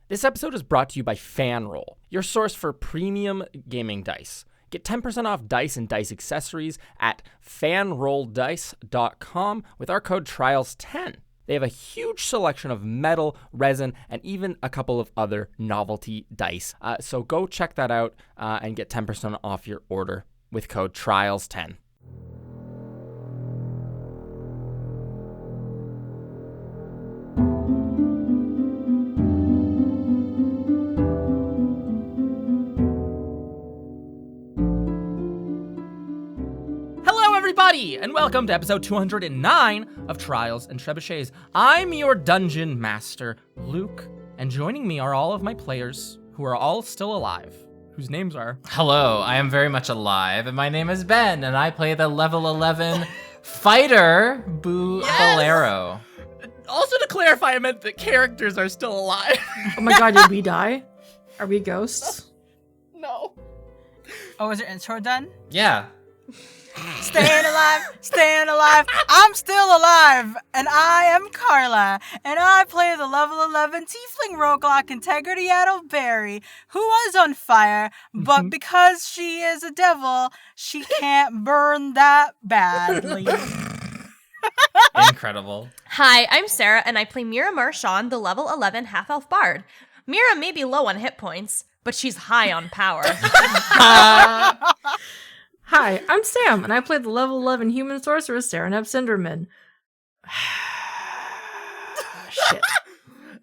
This episode is brought to you by FanRoll, your source for premium gaming dice. Get 10% off dice and dice accessories at fanrolldice.com with our code TRIALS10. They have a huge selection of metal, resin, and even a couple of other novelty dice. So go check that out and get 10% off your order with code TRIALS10. Everybody, and welcome to episode 209 of Trials and Trebuchets. I'm your dungeon master, Luke, and joining me are all of my players who are all still alive, whose names are... Hello, I am very much alive, and my name is Ben, and I play the level 11 fighter, Boo Bolero. Also to clarify, I meant that characters are still alive. Oh my god, did we die? Are we ghosts? No. Oh, is your intro done? Yeah. Staying alive, I'm still alive, and I am Carla, and I play the level 11 tiefling roguelike Integrity Berry, who was on fire, but because she is a devil, she can't burn that badly. Incredible. Hi, I'm Sarah, and I play Mira Marchand, the level 11 half-elf bard. Mira may be low on hit points, but she's high on power. Hi, I'm Sam, and I play the level 11 human sorceress Serenep Cinderman. Shit.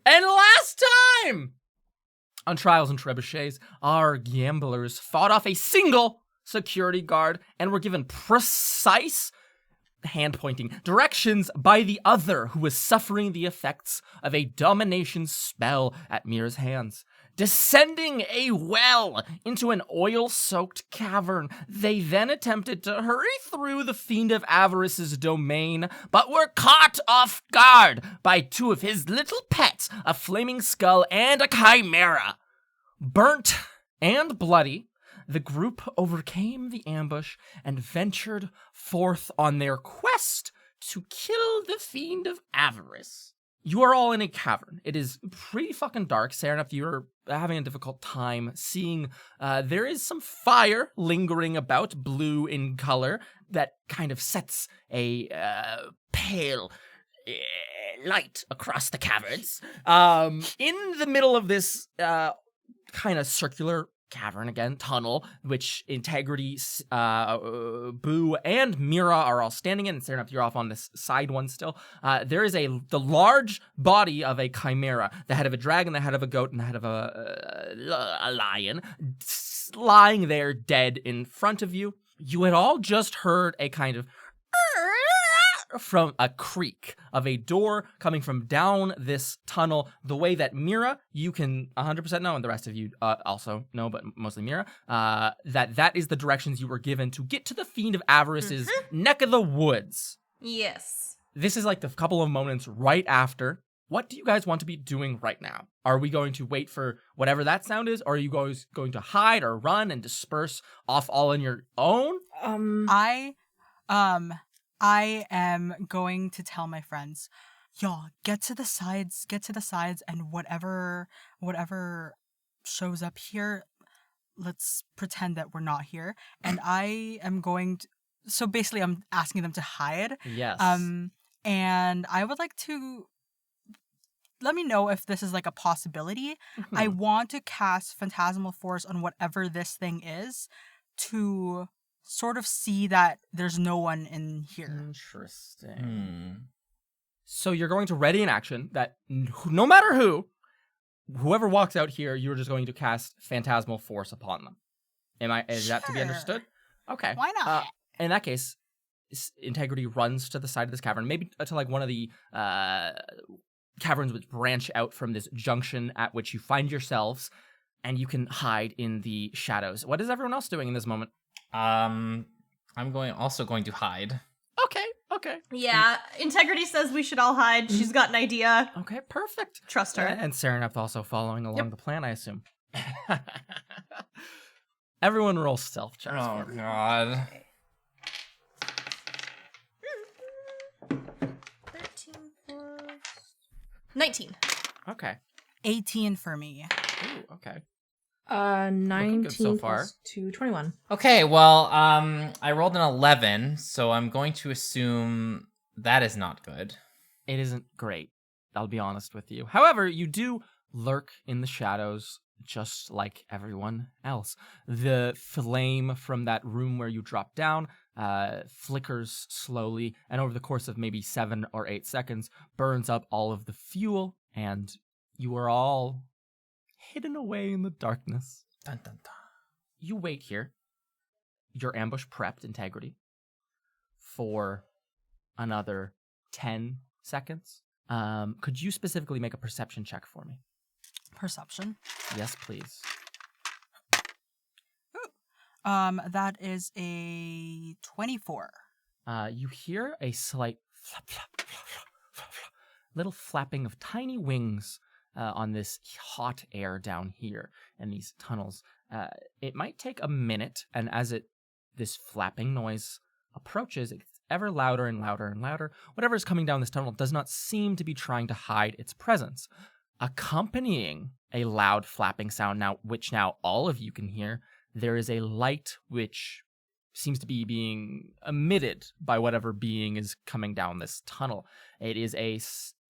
And last time on Trials and Trebuchets, our gamblers fought off a single security guard and were given precise hand-pointing directions by the other who was suffering the effects of a domination spell at Mira's hands. Descending a well into an oil-soaked cavern, they then attempted to hurry through the Fiend of Avarice's domain, but were caught off guard by two of his little pets, a flaming skull and a chimera. Burnt and bloody, the group overcame the ambush and ventured forth on their quest to kill the Fiend of Avarice. You are all in a cavern. It is pretty fucking dark. Sarah, if you're having a difficult time seeing, there is some fire lingering about, blue in color, that kind of sets a pale light across the caverns. In the middle of this kind of circular cavern, again, tunnel, which Integrity, Boo, and Mira are all standing in, and Sarah, if you're off on this side one still, there is the large body of a chimera, the head of a dragon, the head of a goat, and the head of a lion, lying there dead in front of you. You had all just heard a kind of from a creak of a door coming from down this tunnel, the way that Mira, you can 100% know, and the rest of you also know, but mostly Mira, that is the directions you were given to get to the Fiend of Avarice's neck of the woods. Yes. This is like the couple of moments right after. What do you guys want to be doing right now? Are we going to wait for whatever that sound is, or are you guys going to hide or run and disperse off all on your own? I am going to tell my friends, y'all, get to the sides, and whatever shows up here, let's pretend that we're not here. And I am going to, so basically I'm asking them to hide. Yes. And I would like to, let me know if this is like a possibility. I want to cast Phantasmal Force on whatever this thing is to sort of see that there's no one in here. Interesting. So you're going to ready an action that no matter whoever walks out here, you're just going to cast Phantasmal Force upon them. Is that to be understood? Okay. Why not? In that case, Integrity runs to the side of this cavern, maybe to like one of the caverns which branch out from this junction at which you find yourselves, and you can hide in the shadows. What is everyone else doing in this moment? I'm also going to hide. Okay. Yeah, Integrity says we should all hide. She's got an idea. Okay, perfect. Trust her. And Serenep also following along the plan, I assume. Everyone roll stealth checks. Oh, God. 13 plus... 19. Okay. 18 for me. Ooh, okay. 19 good so far. plus 2, 21. Okay, well, I rolled an 11, so I'm going to assume that is not good. It isn't great, I'll be honest with you. However, you do lurk in the shadows, just like everyone else. The flame from that room where you dropped down flickers slowly, and over the course of maybe 7 or 8 seconds, burns up all of the fuel, and you are all hidden away in the darkness. Dun, dun, dun. You wait here. Your ambush prepped, Integrity, for another 10 seconds. Could you specifically make a perception check for me? Perception. Yes, please. That is a 24. You hear a slight flap, flap, flap, flap, flap, flap, little flapping of tiny wings on this hot air down here in these tunnels. It might take a minute, and as this flapping noise approaches, it's ever louder and louder and louder. Whatever is coming down this tunnel does not seem to be trying to hide its presence. Accompanying a loud flapping sound, which now all of you can hear, there is a light which seems to be being emitted by whatever being is coming down this tunnel. It is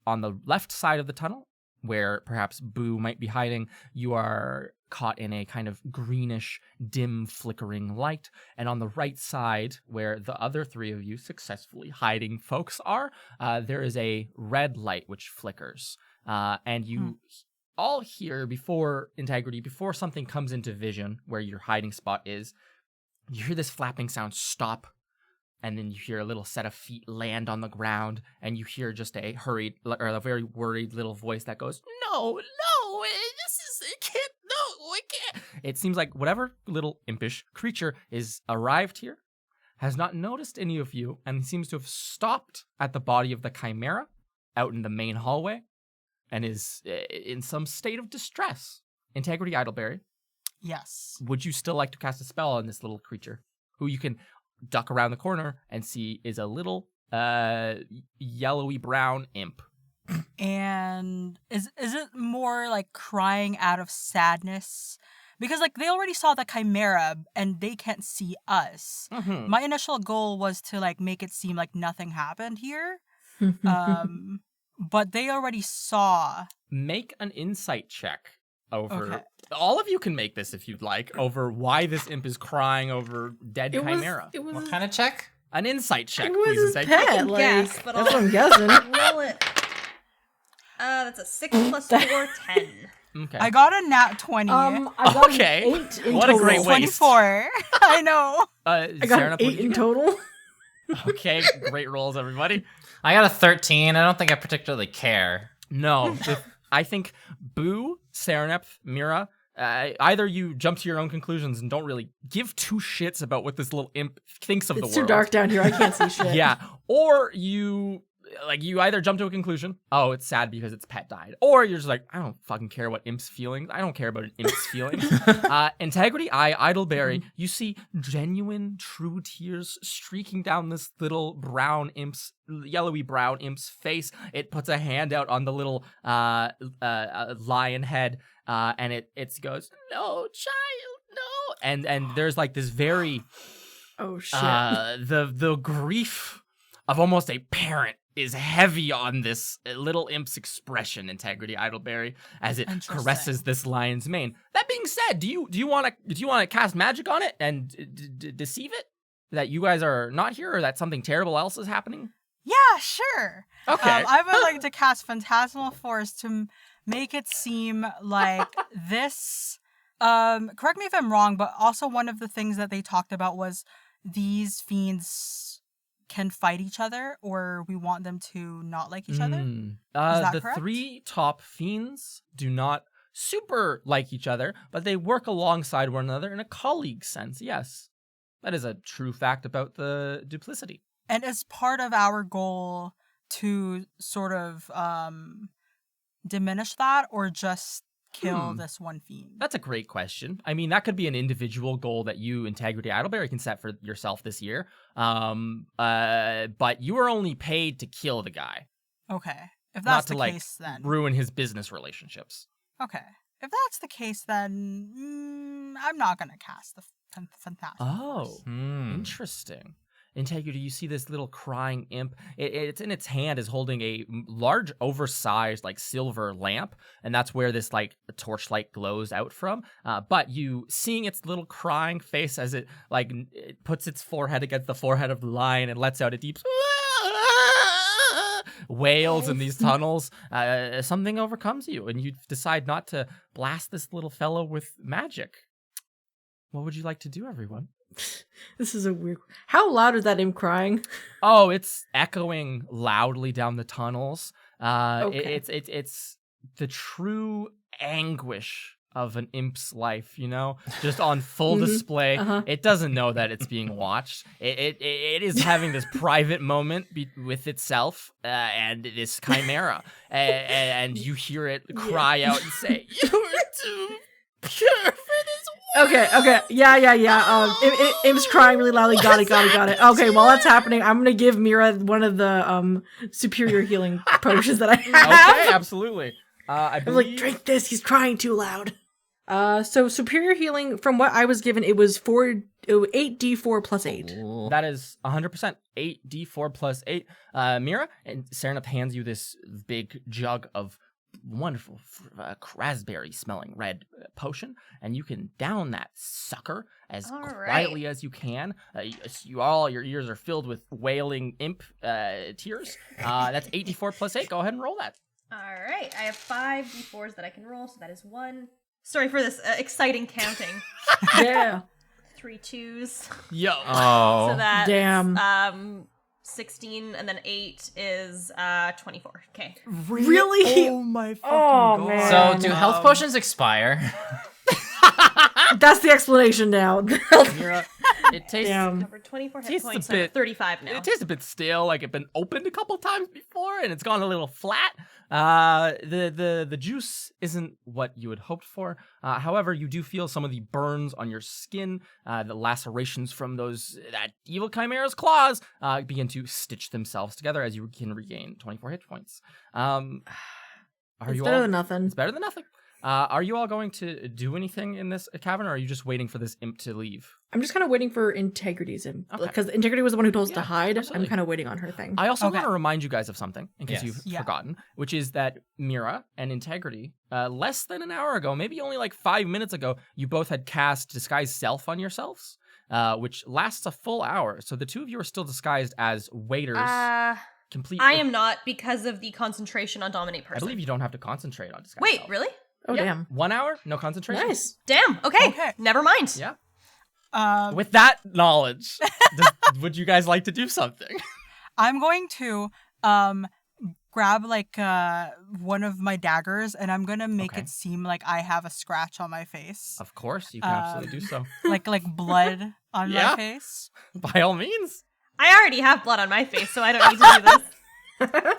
on the left side of the tunnel, where perhaps Boo might be hiding. You are caught in a kind of greenish, dim, flickering light. And on the right side, where the other 3 of you successfully hiding folks are, there is a red light which flickers. And you all hear, before something comes into vision where your hiding spot is, you hear this flapping sound stop, and then you hear a little set of feet land on the ground, and you hear just a hurried, or a very worried little voice that goes, "No, it can't. It seems like whatever little impish creature is arrived here has not noticed any of you, and seems to have stopped at the body of the chimera out in the main hallway, and is in some state of distress. Integrity Idleberry, Yes. would you still like to cast a spell on this little creature, who you can duck around the corner and see is a little yellowy brown imp? And is it more like crying out of sadness? Because like they already saw the chimera and they can't see us. Mm-hmm. My initial goal was to like make it seem like nothing happened here. But they already saw. Make an insight check over. Okay. All of you can make this if you'd like, over why this imp is crying over dead chimera. What kind of check? An insight check, It was please. his Integrity. pet. can Like, guess, but that's I'll- what I'm guessing. Roll it. That's a 6 plus 4, 10. Okay. I got a nat 20. I got Okay. an 8 in What a total. great waste. 24. I know. I got Sarah, an 8 in total. Okay, great rolls, everybody. I got a 13. I don't think I particularly care. No, I think Boo, Saranep, Mira, either you jump to your own conclusions and don't really give 2 shits about what this little imp thinks of the It's world. too dark down here. I can't see shit. Yeah, or you either jump to a conclusion, oh, it's sad because its pet died, or you're just like, I don't fucking care what imp's feelings. I don't care about an imp's feelings. Integrity Eye, Idleberry, you see genuine, true tears streaking down this little yellowy brown imp's face. It puts a hand out on the little lion head, and it goes, "No, child, no," and there's like this very Oh shit. the grief of almost a parent is heavy on this little imp's expression, Integrity Idleberry, as it Interesting. caresses this lion's mane. That being said, do you want to cast magic on it and deceive it that you guys are not here, or that something terrible else is happening? Yeah, sure. Okay. I would like to cast Phantasmal Force to make it seem like this. Correct me if I'm wrong, but also one of the things that they talked about was these fiends can fight each other, or we want them to not like each other. that The correct? 3 top fiends do not super like each other, but they work alongside one another in a colleague sense. Yes, that is a true fact about the duplicity. And as part of our goal to sort of diminish that, or just kill this one fiend. That's a great question. I mean, that could be an individual goal that you, Integrity Idleberry, can set for yourself this year. But you are only paid to kill the guy, Okay. If not that's to the like case, then. ruin his business relationships. Okay. If that's the case, then I'm not gonna cast the Fantastic Oh, Force. interesting. Integrity, you see this little crying imp. It's in its hand is holding a large, oversized, like silver lamp, and that's where this like torchlight glows out from. But you seeing its little crying face as it it puts its forehead against the forehead of the lion and lets out a deep wails in these tunnels. Something overcomes you, and you decide not to blast this little fellow with magic. What would you like to do, everyone? This is a weird. How loud is that imp crying? Oh, it's echoing loudly down the tunnels. Okay. It's the true anguish of an imp's life, just on full display. It doesn't know that it's being watched. It is having this private moment with itself and this chimera, and you hear it cry out and say, "You're too pure for this." Okay. Yeah. Imp's crying really loudly. Got it. Okay, while that's happening, I'm gonna give Mira one of the superior healing potions that I have. Okay, absolutely. I I'm believe... like, drink this. He's crying too loud. So superior healing, from what I was given, it was 8d4 plus 8. That is 100%. 8d4 plus 8. Mira, and Serenith hands you this big jug of wonderful raspberry smelling red potion, and you can down that sucker as quietly as you can. Your ears are filled with wailing imp tears. That's 8d4 plus 8. Go ahead and roll that. All right, I have 5 d4s that I can roll, so that is 1. Sorry for this exciting counting. Yeah. 3 2s. Yo. Oh. So that's Damn. 16, and then 8 is 24. Okay. Really? Oh my fucking Oh, god. man. So do health potions expire? That's the explanation now. Mira, it tastes... Damn. Number 24 hit Tastes a points, bit- so 35 now. It tastes a bit stale, like it's been opened a couple times before, and it's gone a little flat. The juice isn't what you had hoped for. However, you do feel some of the burns on your skin, the lacerations from that evil chimera's claws begin to stitch themselves together as you can regain 24 hit points. It's better than nothing. It's better than nothing. Are you all going to do anything in this cavern, or are you just waiting for this imp to leave? I'm just kind of waiting for Integrity's Okay. because Integrity was the one who told us to Yeah, hide. absolutely. I'm kind of waiting on her thing. I also Okay. want to remind you guys of something, in case Yes. you've Yeah. forgotten, which is that Mira and Integrity, less than an hour ago, maybe only like 5 minutes ago, you both had cast Disguise Self on yourselves, which lasts a full hour. So the two of you are still disguised as waiters. Complete. I am not because of the concentration on Dominate I Person. believe you don't have to concentrate on Disguise Wait, Self. really? Oh, Yeah. damn. 1 hour? No concentration? Nice. Damn. Okay. Okay. Never mind. Yeah. With With that knowledge, would you guys like to do something? I'm going to grab like one of my daggers, and I'm gonna make Okay. it seem like I have a scratch on my face, Of course, you can absolutely do so. like blood on Yeah. my face, By all means. I already have blood on my face, so I don't need to do this.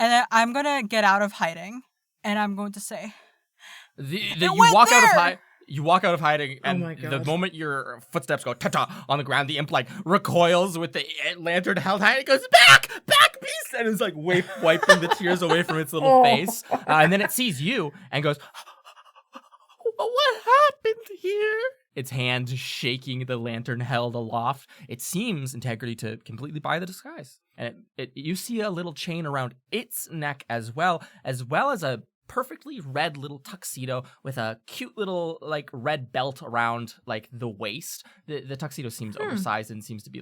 and then I'm gonna get out of hiding, and I'm going to say, You went walk out of there! You walk out of hiding, and my the God. moment your footsteps go ta-ta on the ground, the imp recoils with the lantern held high, and it goes, back, beast, and it's wiping the tears away from its little face, and then it sees you and goes, what happened here? Its hand shaking, the lantern held aloft. It seems Integrity to completely buy the disguise, and you see a little chain around its neck as well as a perfectly red little tuxedo with a cute little red belt around the waist. The tuxedo seems oversized and seems to be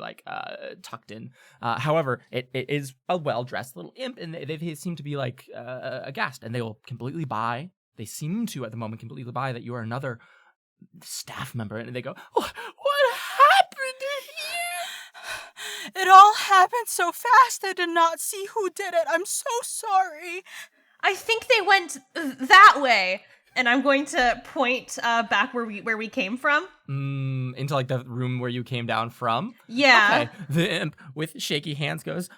tucked in. However, it is a well-dressed little imp, and they seem to be aghast, and they will completely buy. They seem to at the moment completely buy that you are another staff member, and they go, what happened here? "It all happened so fast. I did not see who did it. I'm so sorry." I think they went that way, and I'm going to point back where we came from. Into the room where you came down from. Yeah. Okay. The imp with shaky hands goes,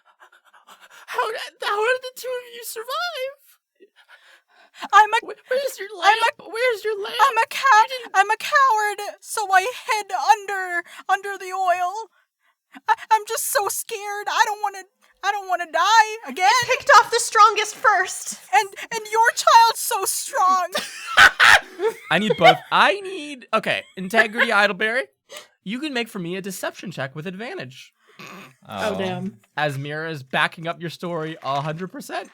how did the two of you survive? Where's your lamp? Where's your lamp? I'm a coward, so I hid under the oil. I'm just so scared. I I don't want to die again. Picked off the strongest first. And your child's so strong. I need both. Okay, Integrity Idleberry. You can make for me a deception check with advantage. Oh, damn. As Mira is backing up your story 100%.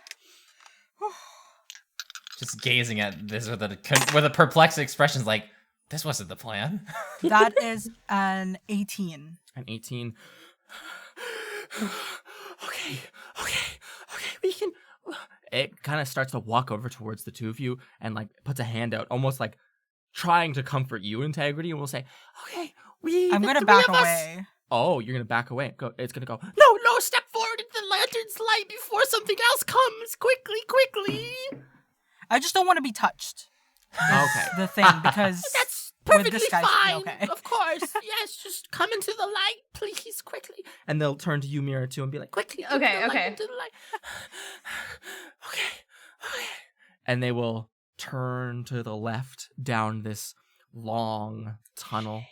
Just gazing at this with a perplexed expression, like, this wasn't the plan. That is an 18. An 18. Okay, we can... It kind of starts to walk over towards the two of you and like puts a hand out, almost like trying to comfort you, Integrity, and will say, okay, I'm going to back away. Oh, you're going to back away. It's going to go, no, step forward into the lantern's light before something else comes. Quickly. I just don't want to be touched. Okay. The thing, because That's with perfectly this guy's fine. okay. Of course. Yes, just come into the light, please, quickly. And they'll turn to you, Mira, too, and be like, quickly. Into the light, into the light. Okay. And they will turn to the left down this long tunnel.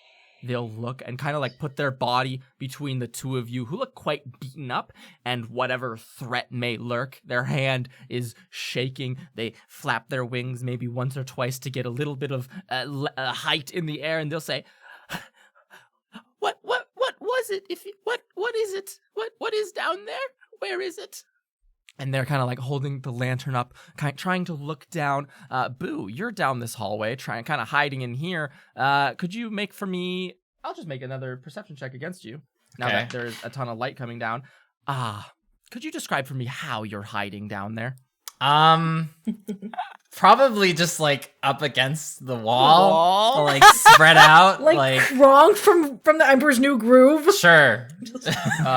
They'll look and kind of like put their body between the two of you who look quite beaten up, and whatever threat may lurk. Their hand is shaking. They flap their wings maybe once or twice to get a little bit of height in the air, and they'll say, What was it? What is it? What is down there? Where is it? And they're kind of like holding the lantern up, trying to look down. Boo, you're down this hallway, kind of hiding in here. Could you make for me... I'll just make another perception check against you, now that there's a ton of light coming down. Could you describe for me how you're hiding down there? Probably just like up against the wall? Like spread out. Like wrong from the Emperor's New Groove. Sure.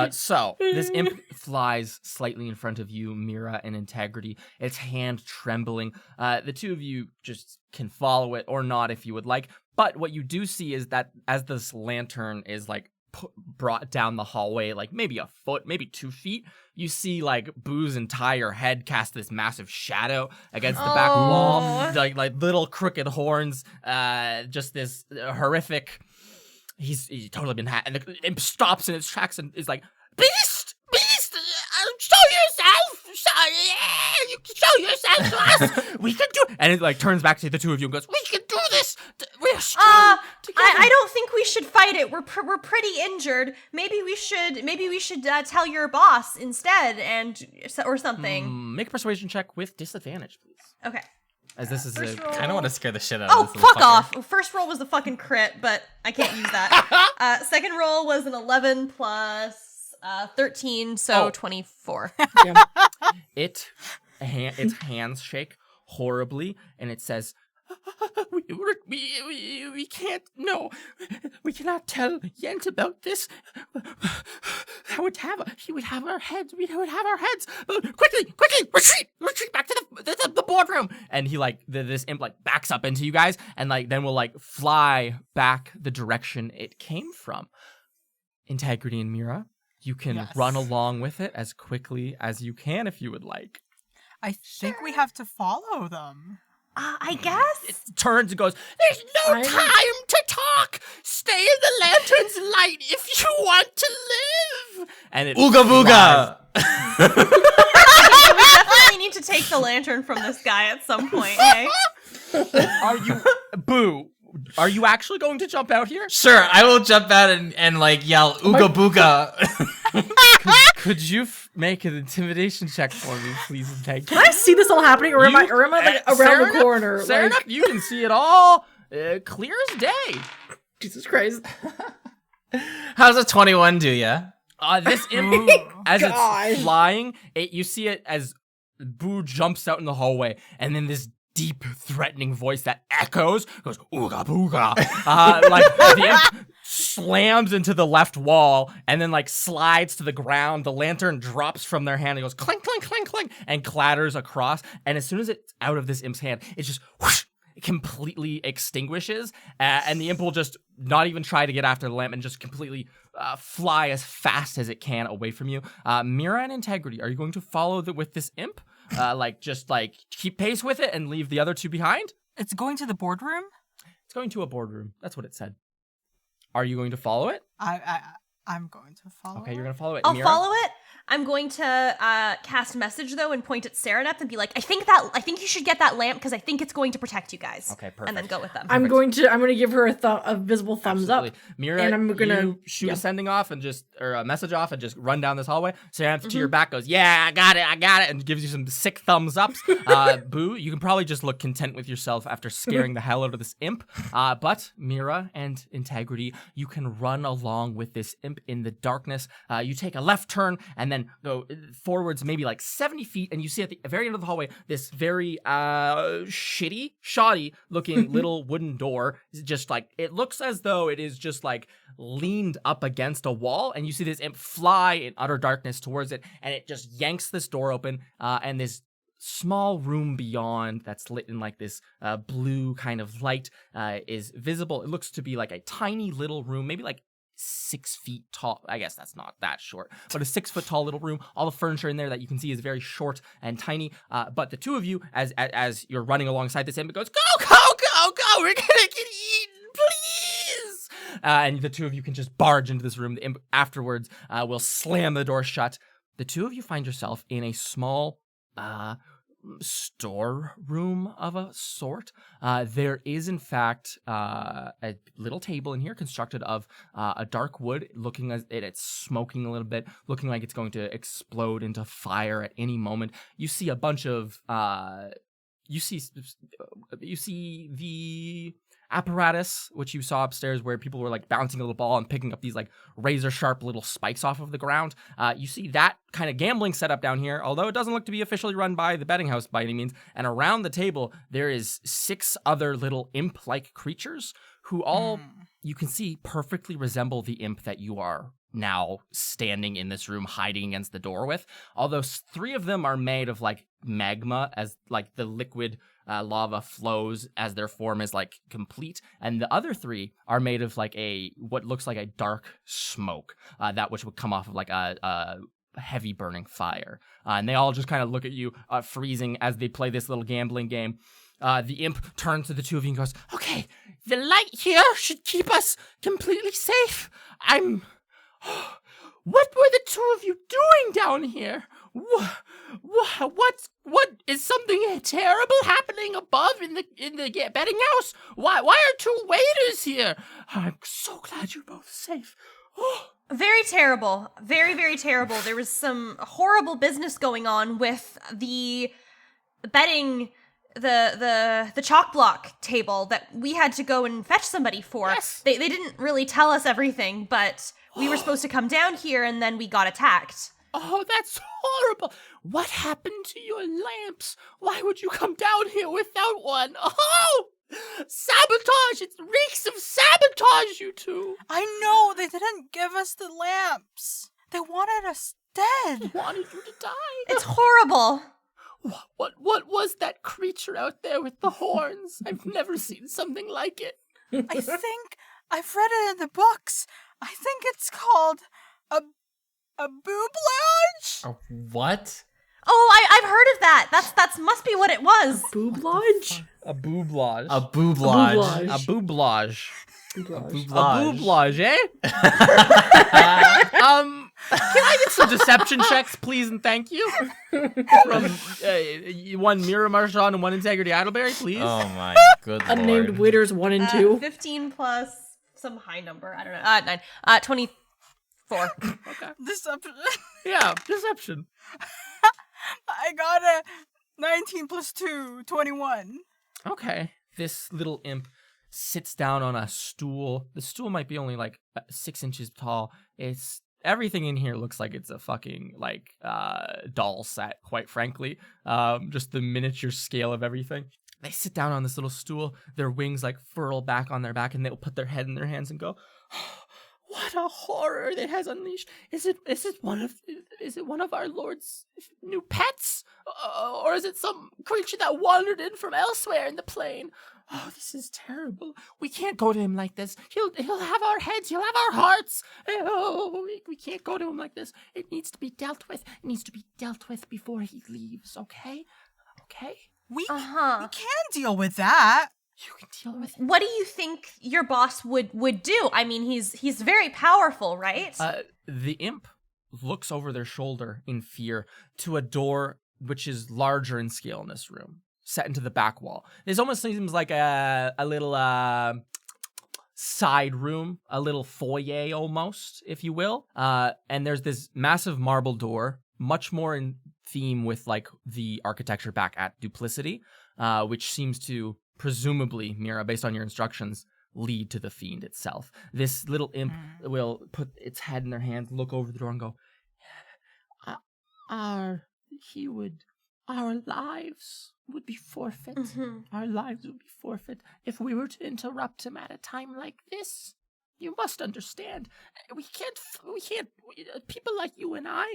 So this imp flies slightly in front of you, Mira, and Integrity, its hand trembling. The two of you just can follow it or not if you would like. But what you do see is that as this lantern is like brought down the hallway, like maybe a foot, maybe 2 feet, you see like Boo's entire head cast this massive shadow against the back wall, like little crooked horns, just this horrific. He's totally been and the imp stops in its tracks and is like, Beast, show yourself to us. We can do it. And it like turns back to the two of you and goes, we can do this. We're strong together. I don't think we should fight it. We're pretty injured. Maybe we should tell your boss instead, or something. Make a persuasion check with disadvantage, please. Okay. As this is First a roll. I don't want to scare the shit out Oh, of this little fuck fucker. off. First roll was the fucking crit, but I can't use that. Second roll was an 11 plus 13, so 24. its hands shake horribly, and it says, we can't, no, we cannot tell Yent about this. He would have our heads. Quickly, retreat back to the boardroom. And he this imp backs up into you guys, and then will fly back the direction it came from. Integrity and Mira, you can run along with it as quickly as you can if you would like. I think we have to follow them. I guess. It turns and goes, there's no time to talk. Stay in the lantern's light if you want to live. And it Ooga booga. We definitely need to take the lantern from this guy at some point, hey? Are you actually going to jump out here? Sure, I will jump out and yell ooga booga. Could you make an intimidation check for me, please? And thank you. Can I see this all happening, or am I around the corner? Fair enough. You can see it all clear as day. Jesus Christ. How's a 21 do ya? This imp, as it's flying, you see it as Boo jumps out in the hallway, and then this deep, threatening voice that echoes goes ooga booga. The imp slams into the left wall and then slides to the ground. The lantern drops from their hand and goes clink, clink, clink, clink, and clatters across. And as soon as it's out of this imp's hand, it just whoosh, it completely extinguishes. And the imp will just not even try to get after the lamp and just completely fly as fast as it can away from you. Mira and Integrity, are you going to follow with this imp? Keep pace with it and leave the other two behind? It's going to the boardroom? It's going to a boardroom. That's what it said. Are you going to follow it? I'm going to follow Okay, it. you're going to follow it. I'll Mira? follow it. I'm going to cast message though and point at Serenep and be like, I think you should get that lamp because I think it's going to protect you guys. Okay, perfect. And then go with them. I'm going to give her a visible thumbs Absolutely. up. Mira, and I'm gonna you shoot a sending off and or a message off and just run down this hallway. Serenth to your Mm-hmm. back goes, yeah, I got it, and gives you some sick thumbs ups. Boo, you can probably just look content with yourself after scaring the hell out of this imp. But Mira and Integrity, you can run along with this imp in the darkness. You take a left turn and then go forwards maybe like 70 feet, and you see at the very end of the hallway this very shoddy looking little wooden door. It's just like, it looks as though it is just like leaned up against a wall, and you see this imp fly in utter darkness towards it, and it just yanks this door open, and this small room beyond that's lit in like this blue kind of light is visible. It looks to be like a tiny little room, maybe like 6 feet tall. I guess that's not that short, but a 6 foot tall little room. All the furniture in there that you can see is very short and tiny. But the two of you, as you're running alongside this imp, it goes, go, we're gonna get eaten, please. And the two of you can just barge into this room. The imp afterwards will slam the door shut. The two of you find yourself in a small storeroom of a sort. There is in fact a little table in here constructed of a dark wood, looking as it's smoking a little bit, looking like it's going to explode into fire at any moment. You see a bunch of you see the apparatus which you saw upstairs where people were like bouncing a little ball and picking up these like razor sharp little spikes off of the ground. You see that kind of gambling setup down here, although it doesn't look to be officially run by the betting house by any means. And around the table there is 6 other little imp-like creatures who all you can see perfectly resemble the imp that you are now standing in this room hiding against the door with, although 3 of them are made of like magma, as like the liquid lava flows as their form is like complete, and the other 3 are made of like what looks like a dark smoke that which would come off of like a heavy burning fire, and they all just kind of look at you freezing as they play this little gambling game. The imp turns to the two of you and goes, okay, the light here should keep us completely safe. What were the two of you doing down here? What is something terrible happening above in the betting house? Why are 2 waiters here? I'm so glad you're both safe. Very terrible. Very, very terrible. There was some horrible business going on with the betting, the chalk block table that we had to go and fetch somebody for. Yes. They didn't really tell us everything, but we were supposed to come down here and then we got attacked. Oh, that's horrible. What happened to your lamps? Why would you come down here without one? Oh, sabotage. It reeks of sabotage, you two. I know, they didn't give us the lamps. They wanted us dead. Wanted you to die. It's horrible. What was that creature out there with the horns? I've never seen something like it. I think I've read it in the books. I think it's called a booblage? What? Oh, I've heard of that. That's must be what it was. Boob lodge? A booblage. A booblage. A booblage. Booblage. A booblage, eh? Can I get some deception checks, please, and thank you? From one Mira Marchand and one Integrity Idleberry, please. Oh my good lord. Unnamed waiters 1 and 2. 15 plus some high number. I don't know. 9. 24. Okay. Deception. Yeah, deception. I got a 19 plus 2, 21. Okay. This little imp sits down on a stool. The stool might be only like 6 inches tall. Everything in here looks like it's a fucking like doll set, quite frankly. Just the miniature scale of everything. They sit down on this little stool. Their wings like furl back on their back, and they'll put their head in their hands and go, "What a horror it has unleashed! Is it one of our Lord's new pets, or is it some creature that wandered in from elsewhere in the plane? Oh, this is terrible. We can't go to him like this. He'll have our heads. He'll have our hearts. Oh, we can't go to him like this. It needs to be dealt with. It needs to be dealt with before he leaves. Okay? Okay? We Uh-huh. can deal with that. You can deal with it." What do you think your boss would do? I mean, he's very powerful, right? The imp looks over their shoulder in fear to a door which is larger in scale in this room, set into the back wall. This almost seems like a little side room, a little foyer almost, if you will. And there's this massive marble door, much more in theme with like the architecture back at Duplicity, which seems to presumably, Mira, based on your instructions, lead to the Fiend itself. This little imp will put its head in their hands, look over the door, and go, our lives would be forfeit. Our lives would be forfeit if we were to interrupt him at a time like this. You must understand. We can't, people like you and I,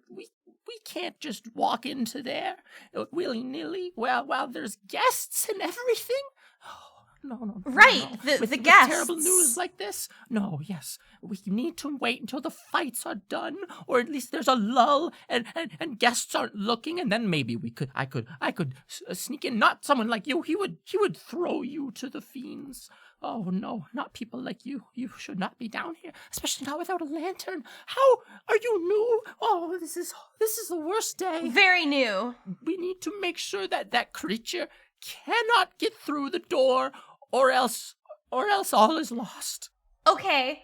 we can't just walk into there willy-nilly while there's guests and everything. Oh, no. Right, no. the With guests. terrible news like this. No, yes, we need to wait until the fights are done, or at least there's a lull and guests aren't looking, and then maybe I could sneak in. Not someone like you. He would throw you to the fiends. Oh no, not people like you. You should not be down here, especially not without a lantern. How are you new? Oh, this is the worst day. Very new. We need to make sure that creature cannot get through the door, or else all is lost. Okay.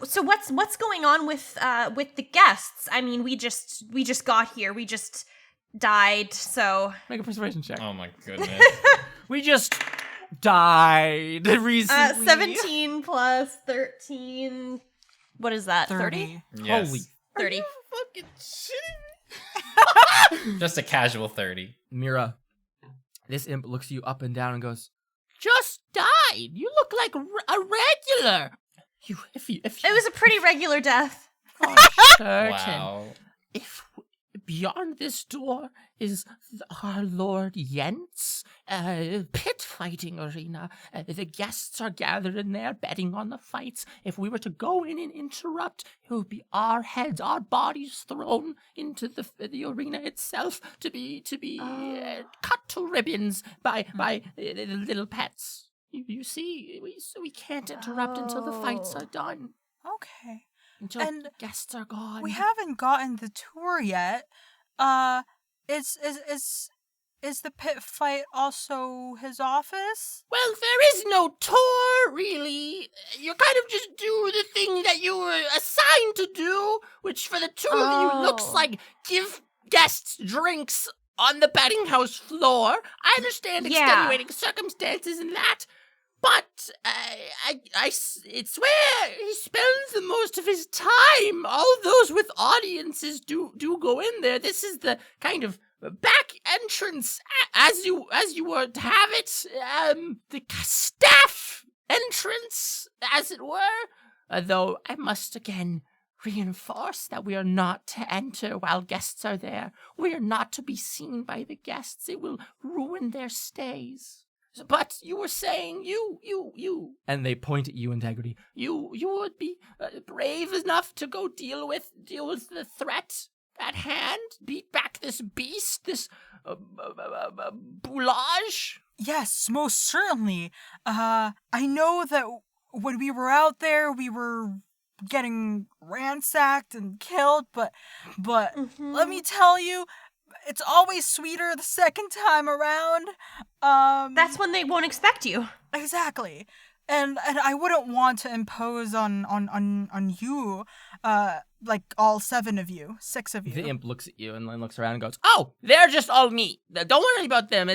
So what's going on with the guests? I mean, we just got here. We just died. So Make a persuasion check. Oh my goodness. We just died recently. 17 plus 13. What is that? 30? Yes. Holy 30. fucking shit. Just a casual 30. Mira, this imp looks you up and down and goes, "Just died. You look like a regular." If you It was a pretty regular death. are certain, Wow. if beyond this door is our Lord Yent's pit fighting arena. The guests are gathered in there betting on the fights. If we were to go in and interrupt, it would be our heads, our bodies thrown into the arena itself to be cut to ribbons by the little pets. You see, we can't interrupt until the fights are done. Okay. Until And the guests are gone. We haven't gotten the tour yet. Is the pit fight also his office? Well, there is no tour, really. You kind of just do the thing that you were assigned to do, which for the two of you looks Oh. like give guests drinks on the betting house floor. I understand Yeah. extenuating circumstances and that, but it's where he spends the most of his time. All those with audiences do go in there. This is the kind of back entrance, as you were to have it, the staff entrance, as it were. Though I must again reinforce that we are not to enter while guests are there. We are not to be seen by the guests. It will ruin their stays. But you were saying you, and they point at you, Integrity. You would be brave enough to go deal with the threat at hand, beat back this beast, this boulage. Yes, most certainly. I know that when we were out there, we were getting ransacked and killed, but let me tell you, it's always sweeter the second time around. That's when they won't expect you. Exactly. And I wouldn't want to impose on you, like all 6 of you. The imp looks at you and then looks around and goes, "Oh, they're just all me. Don't worry about them.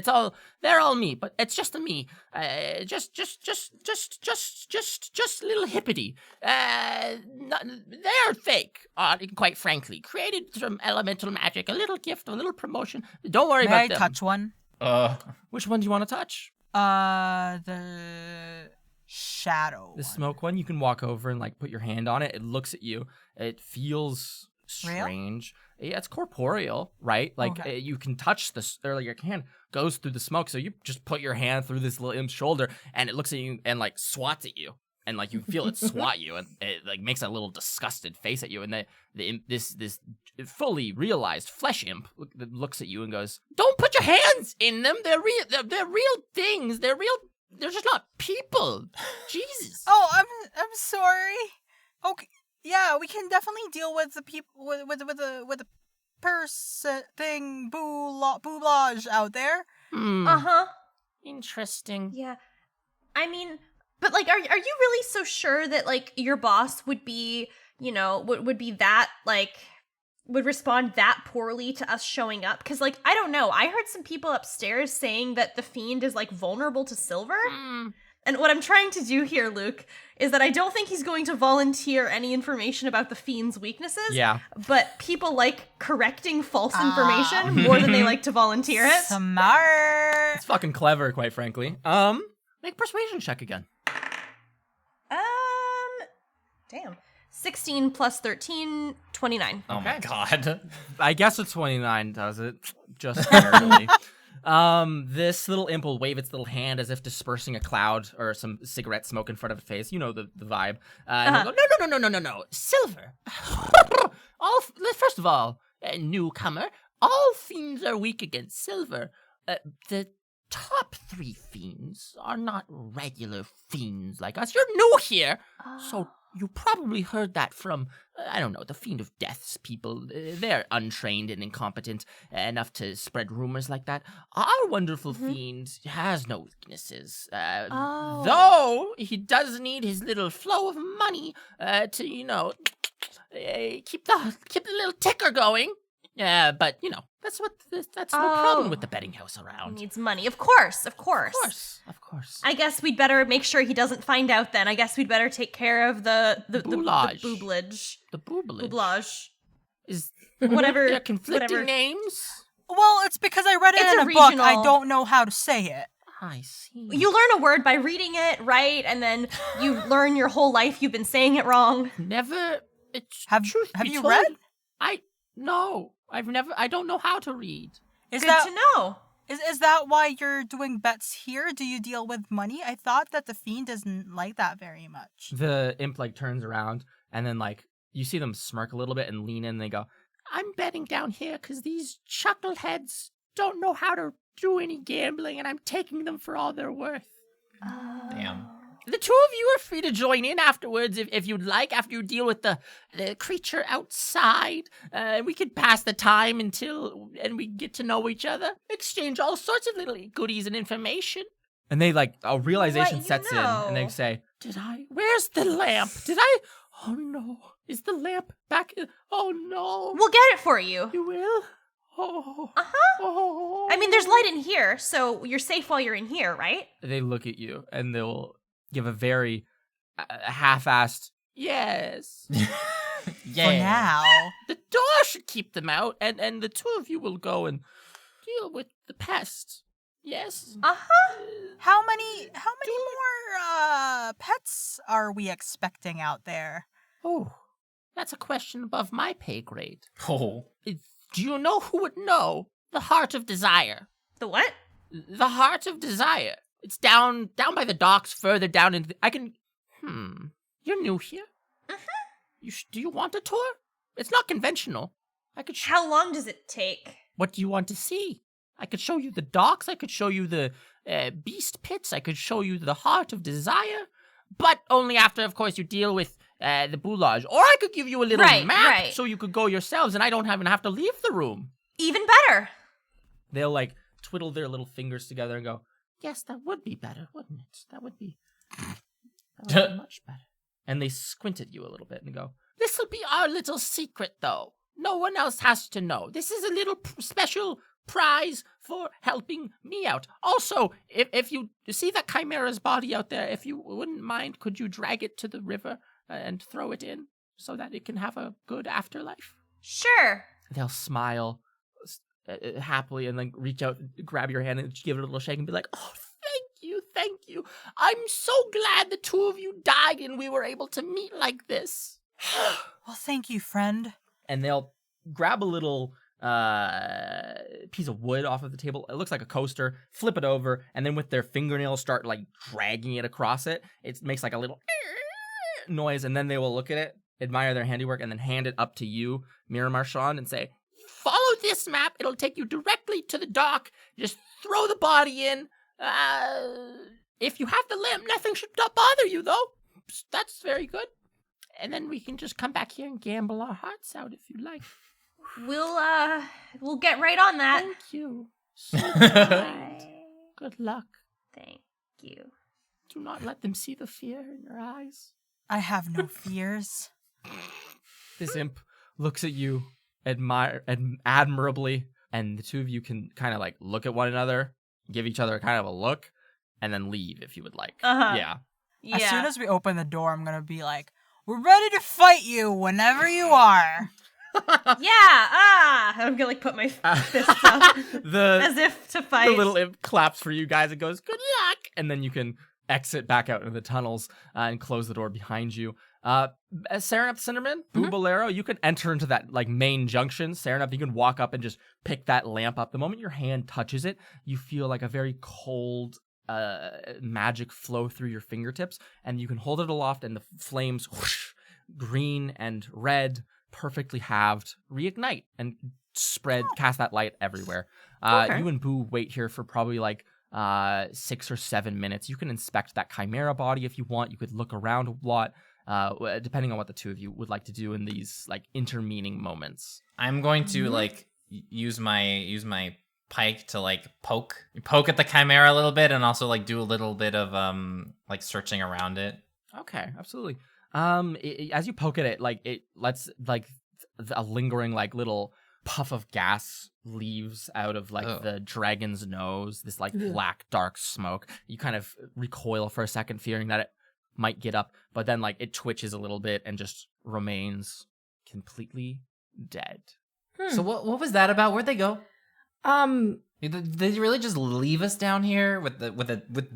They're all me. But it's just a me. Just little hippity. They're fake. Quite frankly, created from elemental magic. A little gift, a little promotion. Don't worry May about I them. touch one? Which one do you want to touch? The shadow. The one. smoke one. You can walk over and like put your hand on it. It looks at you. It feels Real? strange. Yeah, it's corporeal, right? Like Okay. you can touch this, or your hand goes through the smoke. So you just put your hand through this little imp's shoulder, and it looks at you and like swats at you, and like you feel it swat you, and it like makes a little disgusted face at you. And the imp, this fully realized flesh imp looks at you and goes, "Don't put your hands in them. They're real. They're real things. They're real. They're just not people. Jesus." Oh, I'm sorry. Okay, Yeah, we can definitely deal with the people with the person thing booblage out there. Uh-huh. Interesting. Yeah. I mean, but like, are you really so sure that like your boss would be, would be that like would respond that poorly to us showing up? Because like, I don't know. I heard some people upstairs saying that the Fiend is like vulnerable to silver. And what I'm trying to do here, Luke, is that I don't think he's going to volunteer any information about the Fiend's weaknesses. Yeah. But people like correcting false information more than they like to volunteer it. Smart. It's fucking clever, quite frankly. Make persuasion check again. Damn. 16 plus 13, 29. Oh my god. I guess a 29 does it. Just barely. This little imp will wave its little hand as if dispersing a cloud or some cigarette smoke in front of a face. You know the vibe. And he'll go, no. Silver. First of all, newcomer, all fiends are weak against silver. The top 3 fiends are not regular fiends like us. You're new here, so you probably heard that from, the Fiend of Death's people. They're untrained and incompetent enough to spread rumors like that. Our wonderful Fiend has no weaknesses. Though he does need his little flow of money to, keep the little ticker going. But, that's no problem with the betting house He around. needs money. Of course. Of course. I guess we'd better make sure he doesn't find out then. I guess we'd better take care of the Boulage. booblage. The booblage. Booblage. Is Whatever. there conflicting whatever. names? Well, it's because I read it It's in a a book. I regional- don't know how to say it. I see. You learn a word by reading it, right? And then you learn your whole life you've been saying it wrong. Never. It's Have be you told, read? No. I don't know how to read. Is Good that to know. is that why you're doing bets here? Do you deal with money? I thought that the Fiend doesn't like that very much. The imp turns around and then you see them smirk a little bit and lean in and they go, I'm betting down here because these chuckleheads don't know how to do any gambling and I'm taking them for all they're worth. Damn. The two of you are free to join in afterwards if you'd like, after you deal with the creature outside. We could pass the time and we get to know each other, exchange all sorts of little goodies and information. And they a realization Let you sets in and they know. say, where's the lamp? Oh no, is the lamp back? Oh no. We'll get it for you. You will? Oh. Uh-huh. Oh. I mean, there's light in here, so you're safe while you're in here, right? They look at you and they'll give a very half-assed yes. For now. The door should keep them out, and the two of you will go and deal with the pest. Yes. Uh-huh. How many more pets are we expecting out there? Oh, that's a question above my pay grade. Oh. Do you know who would know the Heart of Desire? The what? The Heart of Desire. It's down by the docks, further down into. You're new here. Do you want a tour? It's not conventional. I could. How long does it take? What do you want to see? I could show you the docks. I could show you the beast pits. I could show you the Heart of Desire, but only after, of course, you deal with the boulage. Or I could give you a little map so you could go yourselves, and I don't even have to leave the room. Even better. They'll twiddle their little fingers together and go, "Yes, that would be better, wouldn't it? That would be much better." And they squint at you a little bit and go, "This'll be our little secret, though. No one else has to know. This is a little special prize for helping me out. Also, if you see that chimera's body out there, if you wouldn't mind, could you drag it to the river and throw it in so that it can have a good afterlife?" Sure. They'll smile happily and then reach out, grab your hand and give it a little shake and be like, "Oh, thank you. I'm so glad the two of you died and we were able to meet like this." Well, thank you, friend. And they'll grab a little piece of wood off of the table. It looks like a coaster, flip it over, and then with their fingernails start dragging it across it. It makes a little noise, and then they will look at it, admire their handiwork, and then hand it up to you, Mira Marchand, and say, "Follow this map. It'll take you directly to the dock. Just throw the body in. If you have the lamp, nothing should bother you, though. That's very good. and then we can just come back here and gamble our hearts out if you like. We'll get right on that. Thank you. So kind. Good luck. Thank you. Do not let them see the fear in your eyes. I have no fears. This imp looks at you admirably, and the two of you can kind of like look at one another, give each other kind of a look, and then leave if you would like. Yeah. As soon as we open the door, I'm gonna be like, "We're ready to fight you whenever you are." I'm gonna like put my fists up as if to fight. The little imp claps for you guys and goes, "Good luck," and then you can exit back out into the tunnels and close the door behind you. Serenap, Cinderman, Boo Bolero, you can enter into that like main junction. Serenap, you can walk up and just pick that lamp up. The moment your hand touches it, you feel like a very cold magic flow through your fingertips, and you can hold it aloft, and the flames, whoosh, green and red, perfectly halved, reignite and spread, cast that light everywhere. You and Boo wait here for probably like 6 or 7 minutes. You can inspect that chimera body if you want. You could look around a lot, depending on what the two of you would like to do in these like intermeaning moments. I'm going to like use my pike to like poke at the chimera a little bit, and also like do a little bit of like searching around it. Okay, absolutely. As you poke at it, like it lets like a lingering like little puff of gas leaves out of like the dragon's nose, this like black dark smoke. You kind of recoil for a second, fearing that it might get up, but then like it twitches a little bit and just remains completely dead. So what was that about? Where'd they go? Did they really just leave us down here with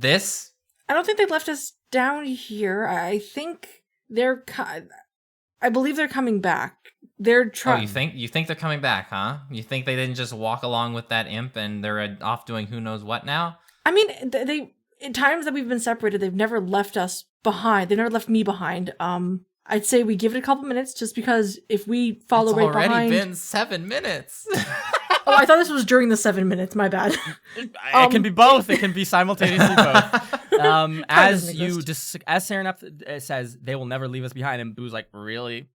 this? I don't think they left us down here. I think I believe they're coming back. They're trying. Oh, you think they're coming back, huh? You think they didn't just walk along with that imp and they're off doing who knows what now? I mean, they in times that we've been separated, they've never left us behind. They never left me behind. I'd say we give it a couple minutes, just because if we follow right behind. It's already been 7 minutes. Oh, I thought this was during the 7 minutes. My bad. It can be both. It can be simultaneously both. As Serenap says, they will never leave us behind, and Boo's like, really?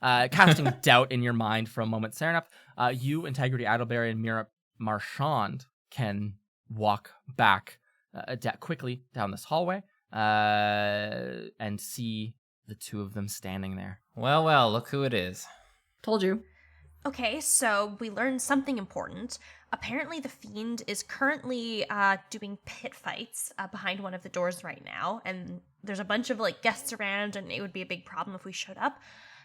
Casting doubt in your mind for a moment. Serenap, you, Integrity Adelberry, and Mira Marchand can walk back quickly down this hallway and see the two of them standing there. Well, look who it is. Told you. Okay, so we learned something important. Apparently the Fiend is currently doing pit fights behind one of the doors right now, and there's a bunch of like guests around, and it would be a big problem if we showed up.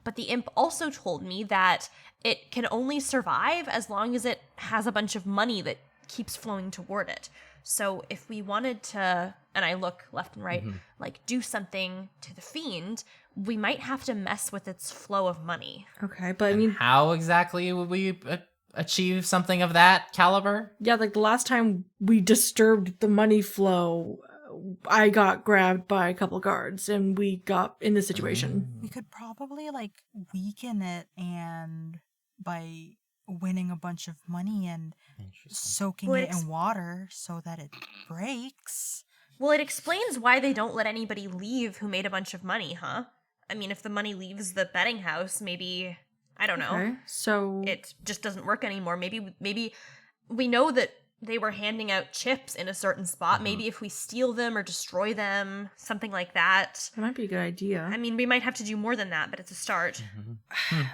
But the imp also told me that it can only survive as long as it has a bunch of money that keeps flowing toward it. So if we wanted to, and I look left and right, like do something to the Fiend, we might have to mess with its flow of money. Okay, but I mean, how exactly would we achieve something of that caliber? Yeah, like the last time we disturbed the money flow, I got grabbed by a couple guards and we got in this situation. We could probably like weaken it and by winning a bunch of money and soaking it in water so that it breaks. Well, it explains why they don't let anybody leave who made a bunch of money, huh? I mean, if the money leaves the betting house, maybe, I don't know. Okay, so it just doesn't work anymore. Maybe we know that they were handing out chips in a certain spot. Maybe if we steal them or destroy them, something like that. That might be a good idea. I mean, we might have to do more than that, but it's a start.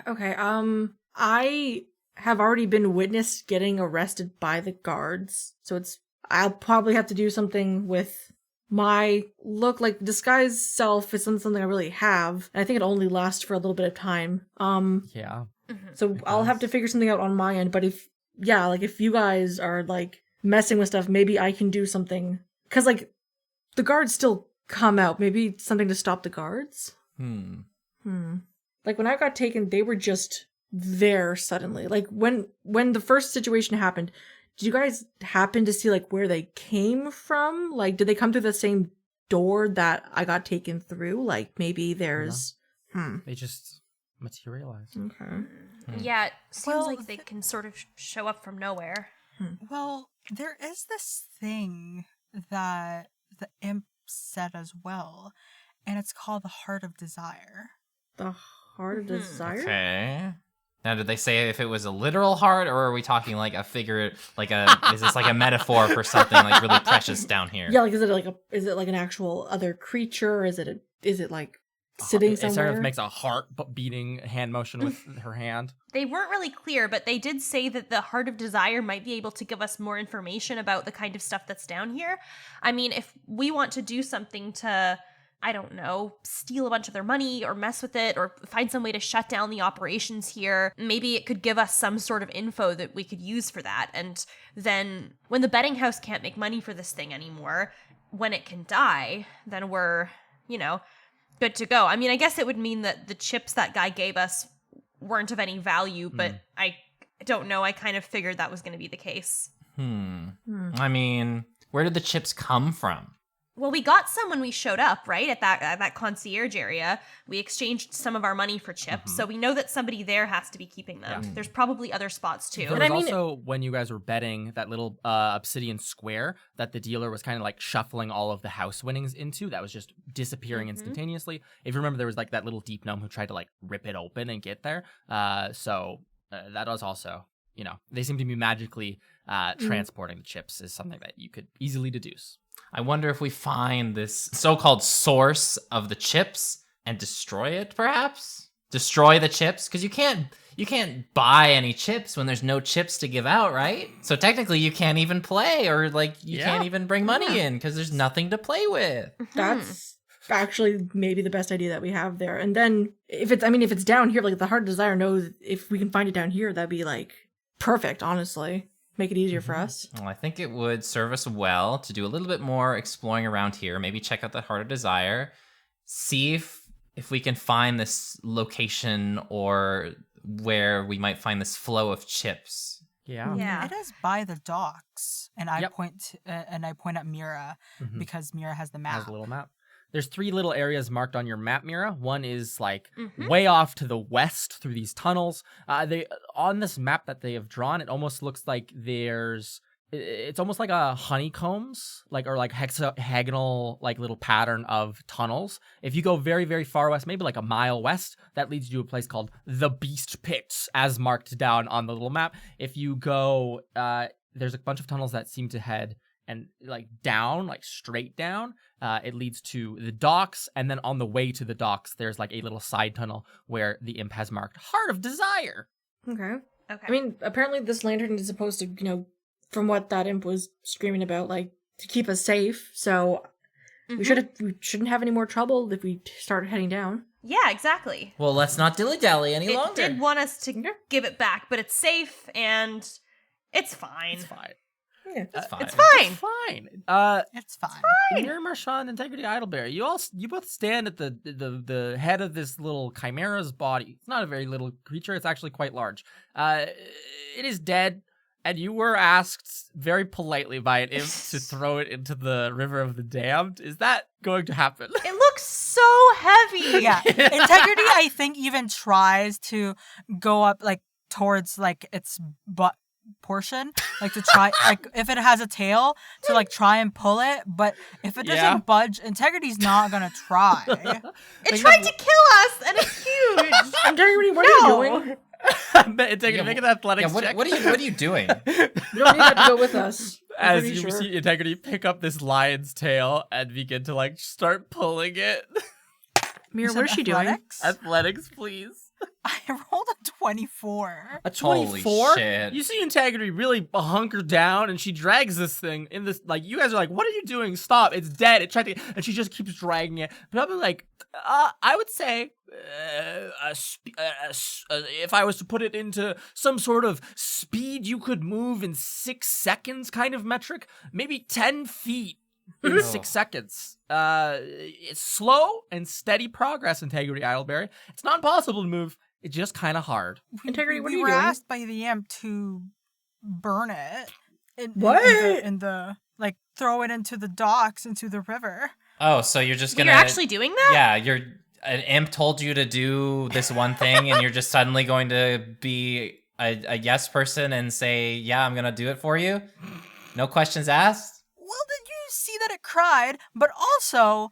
Okay, I have already been witnessed getting arrested by the guards, so I'll probably have to do something with my look. Like disguise self is something I really have, and I think it only lasts for a little bit of time. Yeah. So I'll have to figure something out on my end, but if you guys are like messing with stuff, maybe I can do something, because like the guards still come out. Maybe something to stop the guards. Like when I got taken, they were just there suddenly. Like when the first situation happened, did you guys happen to see like where they came from? Like did they come through the same door that I got taken through? Like maybe there's They just materialized. Okay. Yeah, it seems like they can sort of show up from nowhere. Well, there is this thing that the imp said as well, and it's called the Heart of Desire. The Heart of Desire? Okay. Now, did they say if it was a literal heart, or are we talking like a figure, is this like a metaphor for something like really precious down here? Yeah, like is it like an actual other creature? Is it like sitting It somewhere? sort of makes a heart beating hand motion with her hand. They weren't really clear, but they did say that the Heart of Desire might be able to give us more information about the kind of stuff that's down here. I mean, if we want to do something to, I don't know, steal a bunch of their money or mess with it or find some way to shut down the operations here, maybe it could give us some sort of info that we could use for that. And then when the betting house can't make money for this thing anymore, when it can die, then we're, good to go. I mean, I guess it would mean that the chips that guy gave us weren't of any value, but I don't know. I kind of figured that was going to be the case. I mean, where did the chips come from? Well, we got some when we showed up, right? At that concierge area. We exchanged some of our money for chips, so we know that somebody there has to be keeping them. There's probably other spots too. There was also, when you guys were betting, that little obsidian square that the dealer was kind of like shuffling all of the house winnings into, that was just disappearing instantaneously. If you remember, there was like that little deep gnome who tried to like rip it open and get there. So that was also, they seem to be magically transporting the chips is something that you could easily deduce. I wonder if we find this so-called source of the chips and destroy it, perhaps? Destroy the chips? Because you can't buy any chips when there's no chips to give out, right? So technically you can't even play, or you can't even bring money in because there's nothing to play with. That's actually maybe the best idea that we have there. And then if it's down here, like the Heart of Desire knows if we can find it down here, that'd be like perfect, honestly. Make it easier for us. Well, I think it would serve us well to do a little bit more exploring around here. Maybe check out the Heart of Desire. See if we can find this location or where we might find this flow of chips. Yeah. It is by the docks, and I point at Mira because Mira has the map. Has a little map. There's 3 little areas marked on your map, Mira. One is like way off to the west through these tunnels. They on this map that they have drawn, it almost looks like it's almost like a honeycombs, or hexagonal little pattern of tunnels. If you go very, very far west, maybe like a mile west, that leads you to a place called the Beast Pit, as marked down on the little map. If you go, there's a bunch of tunnels that seem to head and down, straight down. It leads to the docks, and then on the way to the docks, there's a little side tunnel where the imp has marked Heart of Desire. Okay. Okay. I mean, apparently this lantern is supposed to, from what that imp was screaming about, to keep us safe. So we shouldn't have any more trouble if we start heading down. Yeah, exactly. Well, let's not dilly-dally any It longer. did want us to give it back, but it's safe and it's fine. It's fine. Yeah. It's fine. It's fine. It's fine. It's fine. Mir, Marchand, Integrity, Idleberry, you both stand at the head of this little chimera's body. It's not a very little creature. It's actually quite large. It is dead, and you were asked very politely by an imp to throw it into the River of the Damned. Is that going to happen? It looks so heavy. Yeah. Integrity, I think, even tries to go up towards its butt portion, to try if it has a tail to try and pull it, but if it doesn't budge, Integrity's not gonna try. It tried to kill us, and it's huge. Integrity, what are you doing? Integrity, make an athletics check. What are you doing? You don't need that to go with us. I'm As pretty you sure. see Integrity pick up this lion's tail and begin to start pulling it. Mira, what is she doing? Athletics, please. I rolled a 24. A Holy 24? shit. You see Integrity really hunker down, and she drags this thing in this, you guys are like, what are you doing? Stop, it's dead. It tried to, and she just keeps dragging it. Probably I would say, if I was to put it into some sort of speed you could move in 6 seconds kind of metric, maybe 10 feet in 6 seconds. It's slow and steady progress, Integrity Idleberry. It's not impossible to move. It's just kind of hard. Integrity, what are we you were doing? asked by the imp to burn it. In the throw it into the docks, into the river. Oh, so you're just gonna... You're actually doing that? Yeah, an imp told you to do this one thing, and you're just suddenly going to be a yes person and say, yeah, I'm gonna do it for you? No questions asked? Well, did you see that it cried? But also,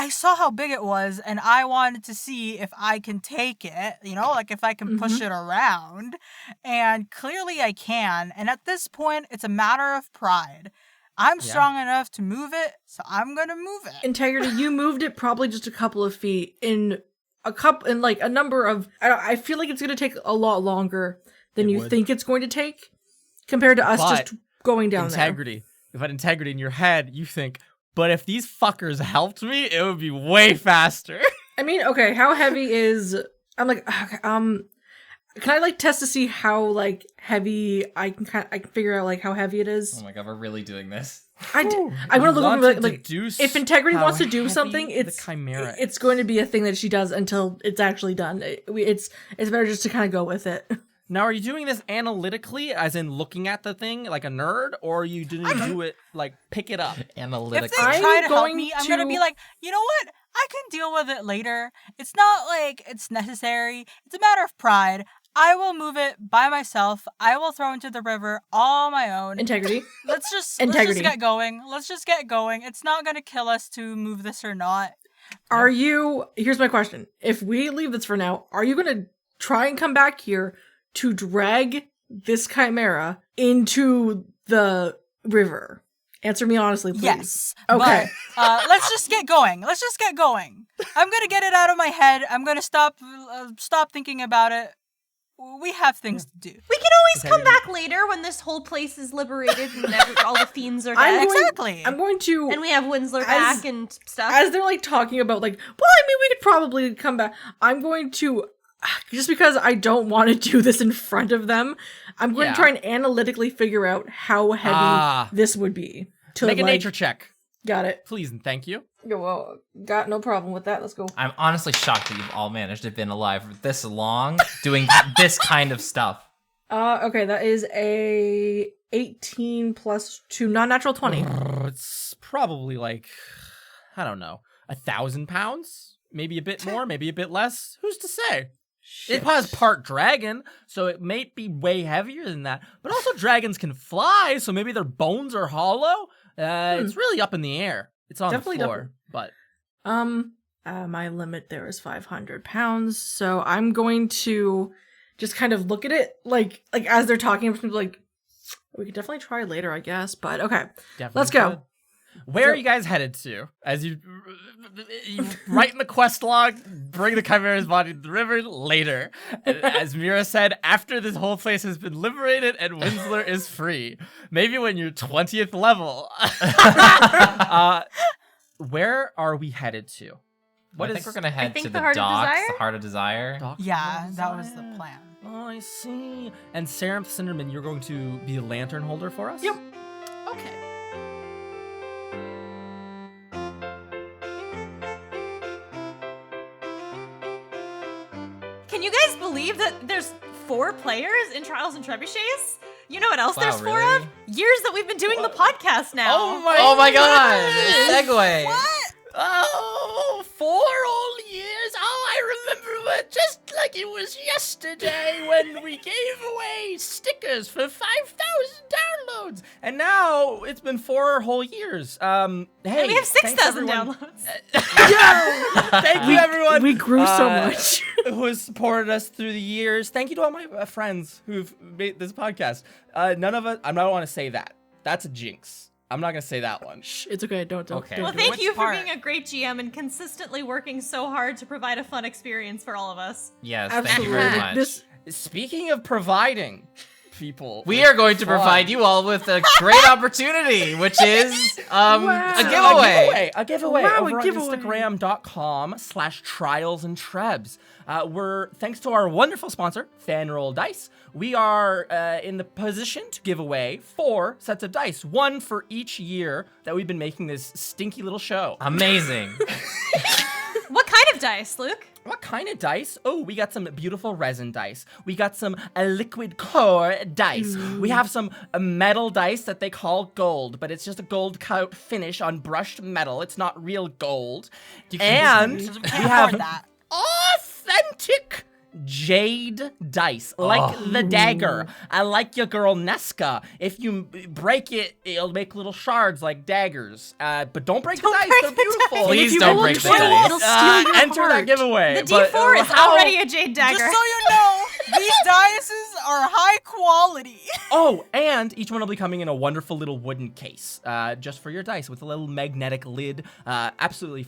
I saw how big it was, and I wanted to see if I can take it, like if I can push it around. And clearly I can. And at this point, it's a matter of pride. I'm strong enough to move it, so I'm gonna move it. Integrity, you moved it probably just a couple of feet in a number of. I feel like it's gonna take a lot longer than you think it's going to take, compared to us just going down integrity. If an integrity in your head, you think, but if these fuckers helped me, it would be way faster. I mean, okay, how heavy is? I'm like, okay, can I test to see how heavy I can figure out how heavy it is? Oh my god, we're really doing this. I want to look over if integrity wants to do something, it's going to be a thing that she does until it's actually done. It's better just to kind of go with it. Now, are you doing this analytically, as in looking at the thing like a nerd, or are you doing do it pick it up? Analytically. If they try to help me, I'm gonna be like, you know what? I can deal with it later. It's not like it's necessary. It's a matter of pride. I will move it by myself. I will throw into the river all on my own. Integrity. Let's just get going. Let's just get going. It's not gonna kill us to move this or not. Here's my question. If we leave this for now, are you gonna try and come back here to drag this chimera into the river? Answer me honestly, please. Yes. Okay. But, let's just get going. I'm gonna get it out of my head. I'm gonna stop thinking about it. We have things to do. We can always come back later when this whole place is liberated and all the fiends are dead. Exactly. I'm going to... And we have Winslow back and stuff. As they're talking about we could probably come back. I'm going to... Just because I don't want to do this in front of them, I'm going to try and analytically figure out how heavy this would be. Make a nature check. Got it. Please and thank you. Well, got no problem with that. Let's go. I'm honestly shocked that you've all managed to have been alive for this long doing this kind of stuff. Okay, that is a 18 plus 2, non-natural 20. It's probably I don't know, 1,000 pounds? Maybe a bit more, maybe a bit less. Who's to say? It has part dragon, so it may be way heavier than that. But also dragons can fly, so maybe their bones are hollow. It's really up in the air. It's on the floor, but... my limit there is 500 pounds, so I'm going to just kind of look at it, as they're talking, we could definitely try later, I guess, but okay. Definitely let's go. Good. Where are you guys headed to? As you write in the quest log, bring the chimera's body to the river later. As Mira said, after this whole place has been liberated and Winsler is free. Maybe when you're 20th level. Where are we headed to? I think we're going to head to the docks, the Heart of Desire. That was the plan. Oh, I see. And Sarah Cinderman, you're going to be a lantern holder for us? Yep. Okay. Can you guys believe that there's 4 players in Trials and Trebuchets? You know what else there's 4 of? Years that we've been doing the podcast now. Oh my god! Segue! What? Oh, 4 whole years. Oh, I remember it just like it was yesterday when we gave away stickers for 5,000 downloads. And now it's been 4 whole years. Hey, and we have 6,000 downloads. Thank you, everyone. We grew so much. Who has supported us through the years. Thank you to all my friends who've made this podcast. None of us, I don't want to say that. That's a jinx. I'm not going to say that one. Shh, it's okay. Don't. Okay. Well, thank you for being a great GM and consistently working so hard to provide a fun experience for all of us. Yes, absolutely. thank you very much. Speaking of providing people, we are going to provide you all with a great opportunity, which is a giveaway. A giveaway Wow, over on Instagram.com/trialsandtrebs. Thanks to our wonderful sponsor, Fanroll Dice, we are in the position to give away 4 sets of dice, 1 for each year that we've been making this stinky little show. Amazing. What kind of dice, Luke? What kind of dice? Oh, we got some beautiful resin dice. We got some liquid core dice. We have some metal dice that they call gold, but it's just a gold coat finish on brushed metal. It's not real gold. And we have authentic jade dice, like the dagger. I like your girl Nesca. If you break it, it'll make little shards like daggers. But don't break the dice; break they're the beautiful. Please if you don't roll break the twice, dice. it'll steal your Enter that heart. giveaway. The But, D4 is how- already a jade dagger. Just so you know, these dices are high quality. Oh, and each one will be coming in a wonderful little wooden case, just for your dice with a little magnetic lid. Absolutely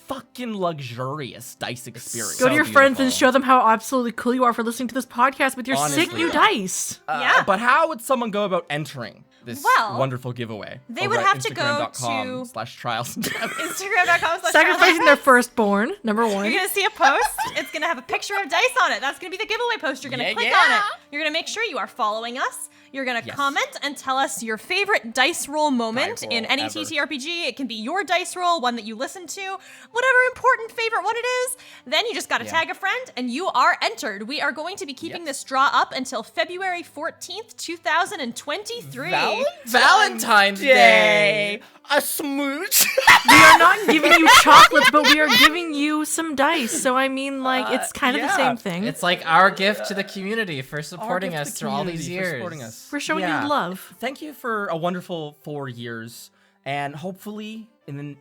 fucking luxurious dice experience. Go to your friends and beautiful. show them how absolutely cool you are for listening to this podcast with your sick Honestly. new dice. Yeah. But how would someone go about entering this Well, wonderful giveaway? they over would at have to go Instagram.com/trials. Instagram.com/trials. Sacrificing their firstborn, number one. You're gonna see a post. It's gonna have a picture of dice on it. That's gonna be the giveaway post. You're gonna Yeah, click yeah. on it. You're gonna make sure you are following us. You're gonna Yes. comment and tell us your favorite dice roll moment Dice roll in any ever. TTRPG. It can be your dice roll, one that you listen to, whatever important favorite one it is. Then you just gotta Yeah. tag a friend, and you are entered. We are going to be keeping this draw up until February 14th, 2023. Valentine's Day. A smooch. We are not giving you chocolates, but we are giving you some dice. So I mean, like, it's kind of the yeah. same thing. It's like our gift to the community for supporting Our gift us to through all community these for years. supporting us. We're showing Yeah. you love. Thank you for a wonderful 4 years, and hopefully, in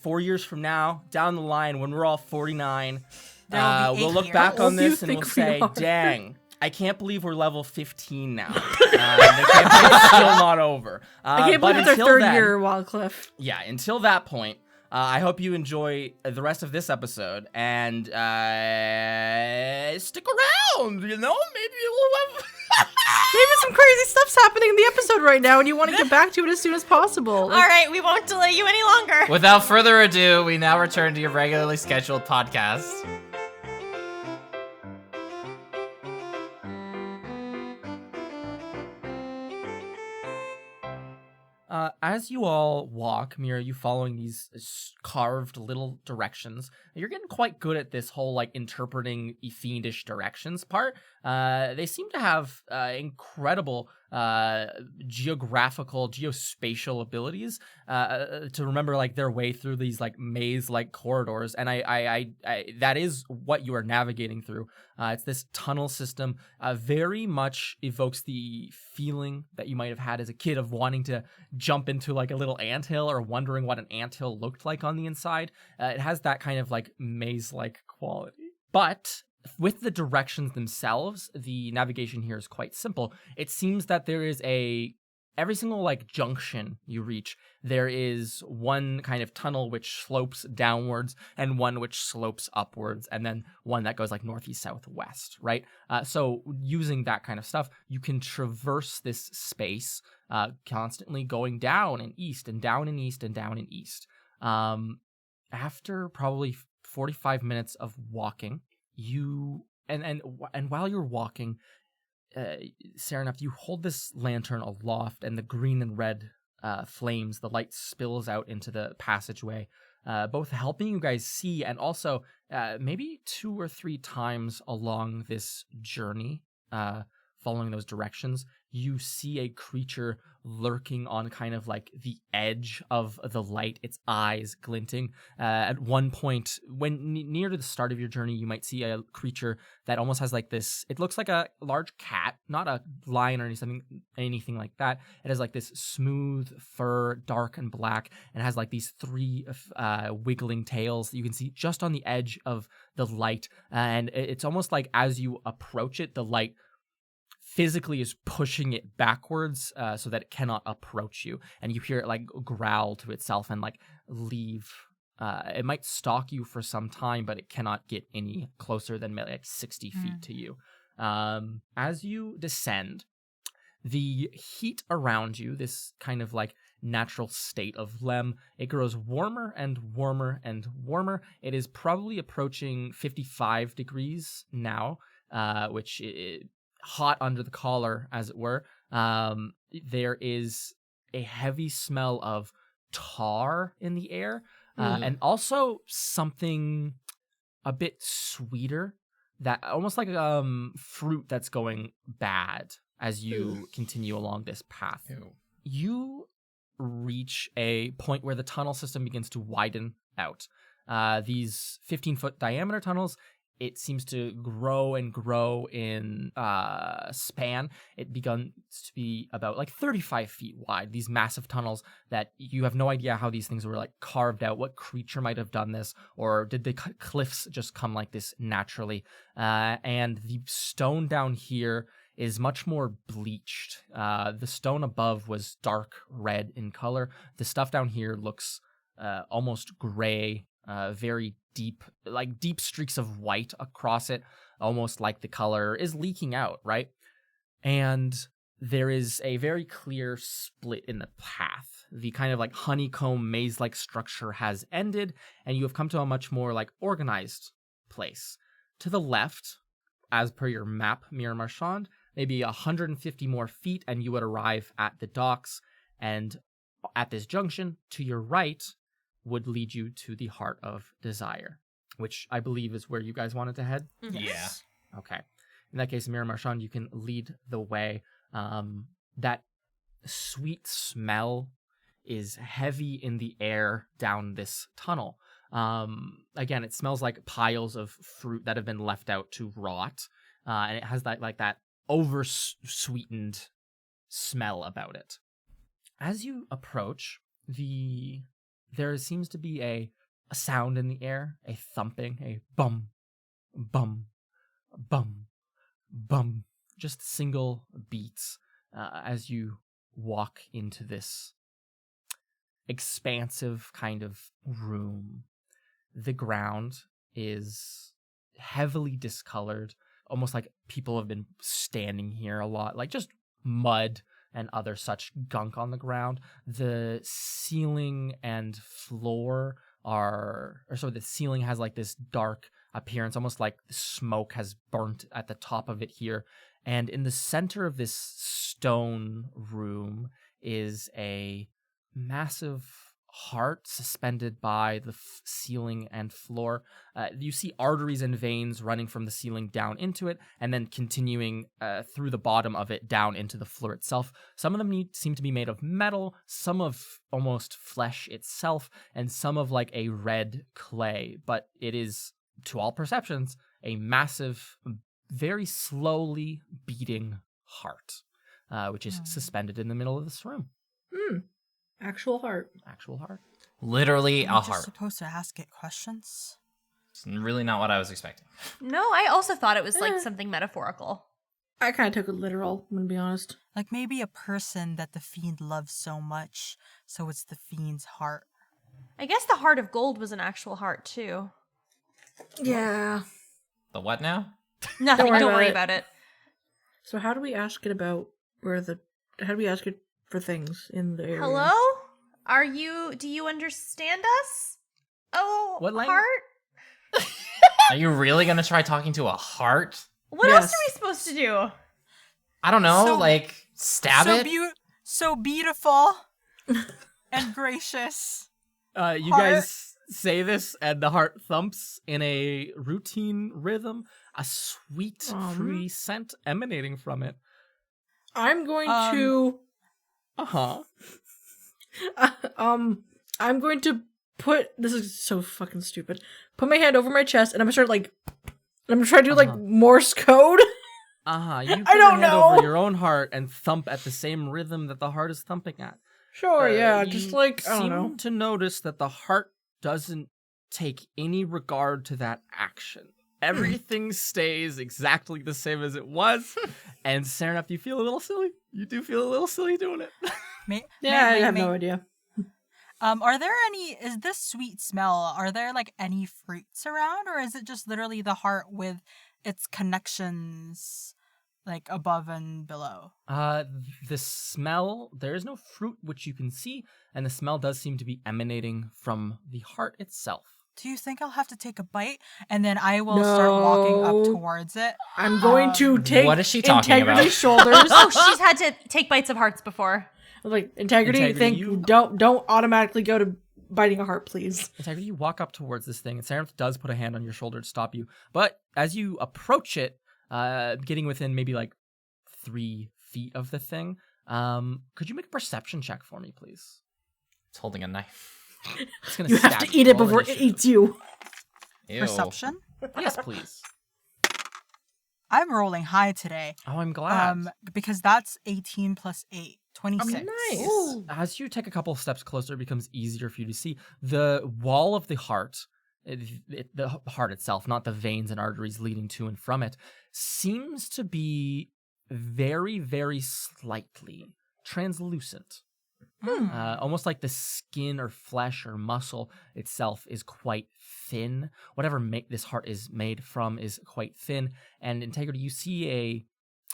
4 years from now, down the line, when we're all 49, That'll be we'll 8 look years. back How on old do you this and we'll think we say, are? "Dang, I can't believe we're level 15 now. The campaign's still not over." I can't but believe it's our until third then- year, Wildcliff. Yeah, until that point, I hope you enjoy the rest of this episode and stick around. You know, maybe we'll have. Maybe some crazy stuff's happening in the episode right now, and you want to get back to it as soon as possible. All right, we won't delay you any longer. Without further ado, we now return to your regularly scheduled podcast. As you all walk, Mira, you following these carved little directions, you're getting quite good at this whole like interpreting fiendish directions part. They seem to have incredible geospatial abilities to remember like their way through these like maze-like corridors, and I that is what you are navigating through. It's this tunnel system. Very much evokes the feeling that you might have had as a kid of wanting to jump into like a little anthill or wondering what an anthill looked like on the inside. It has that kind of like maze-like quality. But with the directions themselves, the navigation here is quite simple. It seems that there is every single like junction you reach, there is one kind of tunnel which slopes downwards and one which slopes upwards, and then one that goes like northeast, southwest, right? So using that kind of stuff, you can traverse this space, constantly going down and east and down and east and down and east. After probably 45 minutes of walking, you and while you're walking, Serenap, you hold this lantern aloft, and the green and red flames, the light spills out into the passageway, both helping you guys see and also maybe 2 or 3 times along this journey, following those directions, you see a creature lurking on kind of like the edge of the light, its eyes glinting. At one point, when near to the start of your journey, you might see a creature that almost has like this, it looks like a large cat, not a lion or anything like that. It has like this smooth fur, dark and black, and has like these 3 wiggling tails that you can see just on the edge of the light. And it's almost like as you approach it, the light physically is pushing it backwards so that it cannot approach you, and you hear it like growl to itself and like leave. It might stalk you for some time, but it cannot get any closer than like 60 feet to you. As you descend, the heat around you, this kind of like natural state of Lem, it grows warmer and warmer and warmer. It is probably approaching 55 degrees now, which is hot under the collar, as it were. There is a heavy smell of tar in the air, and also something a bit sweeter, that almost like fruit that's going bad as you continue along this path. You reach a point where the tunnel system begins to widen out. These 15-foot diameter tunnels it seems to grow and grow in span. It begun to be about like 35 feet wide, these massive tunnels that you have no idea how these things were like carved out, what creature might have done this, or did the cliffs just come like this naturally. And the stone down here is much more bleached. The stone above was dark red in color. The stuff down here looks almost gray, very deep, like deep streaks of white across it, almost like the color is leaking out, right? And there is a very clear split in the path. The kind of like honeycomb maze-like structure has ended, and you have come to a much more like organized place. To the left, as per your map, Mir Marchand, maybe 150 more feet, and you would arrive at the docks. And at this junction, to your right, would lead you to the Heart of Desire, which I believe is where you guys wanted to head. Yeah. Okay. In that case, Mir Marchand, you can lead the way. That sweet smell is heavy in the air down this tunnel. Again, it smells like piles of fruit that have been left out to rot, and it has that over sweetened smell about it. As you approach, there seems to be a sound in the air, a thumping, a bum, bum, bum, bum, just single beats as you walk into this expansive kind of room. The ground is heavily discolored, almost like people have been standing here a lot, like just mud and other such gunk on the ground. The ceiling and floor the ceiling has like this dark appearance, almost like smoke has burnt at the top of it here. And in the center of this stone room is a massive heart suspended by the ceiling and floor. You see arteries and veins running from the ceiling down into it, and then continuing through the bottom of it down into the floor itself. Some of them seem to be made of metal, some of almost flesh itself, and some of like a red clay. But it is, to all perceptions, a massive, very slowly beating heart, which is suspended in the middle of this room. Actual heart. Actual heart. Literally Am I a just heart. supposed to ask it questions? It's really not what I was expecting. No, I also thought it was like something metaphorical. I kind of took it literal, I'm gonna be honest. Like maybe a person that the fiend loves so much, so it's the fiend's heart. I guess the heart of gold was an actual heart too. Yeah. The what now? Nothing. Don't worry Don't about worry it. about it. So how do we ask it about how do we ask it for things in the area? Hello? Do you understand us? Oh, What language? heart? Are you really gonna try talking to a heart? What Yes. else are we supposed to do? I don't know, So- like stab so it? so beautiful and gracious. You Heart. guys say this, and the heart thumps in a routine rhythm, a sweet, fruity scent emanating from it. I'm going Um, to Uh-huh. I'm going to this is so fucking stupid. Put my hand over my chest and I'm gonna start I'm gonna try to do like Morse code. Uh-huh. You put I your don't hand know. over your own heart and thump at the same rhythm that the heart is thumping at. Sure, yeah, You just I don't seem know. to notice that the heart doesn't take any regard to that action. Everything stays exactly the same as it was. And Serenep, you feel a little silly. You do feel a little silly doing it. Yeah, I have no idea. Are there is this sweet smell, are there like any fruits around, or is it just literally the heart with its connections like above and below? The smell, there is no fruit which you can see, and the smell does seem to be emanating from the heart itself. Do you think I'll have to take a bite and then I will start walking up No. towards it? I'm going to take what is she talking Integrity about? shoulders. Oh, she's had to take bites of hearts before. Like integrity, Integrity, think you- don't automatically go to biting a heart, please. Integrity, you walk up towards this thing, and Serenep does put a hand on your shoulder to stop you. But as you approach it, getting within maybe like 3 feet of the thing, could you make a perception check for me, please? It's holding a knife. It's gonna You have stab to eat it Roll before it initiative. eats you. Ew. Perception? Yes, please. I'm rolling high today. Oh, I'm glad. Because that's 18 plus 8, 26. Okay, nice. Ooh. As you take a couple of steps closer, it becomes easier for you to see. The wall of the heart, the heart itself, not the veins and arteries leading to and from it, seems to be very, very slightly translucent. Almost like the skin or flesh or muscle itself is quite thin. Whatever this heart is made from is quite thin. And Integrity, you see a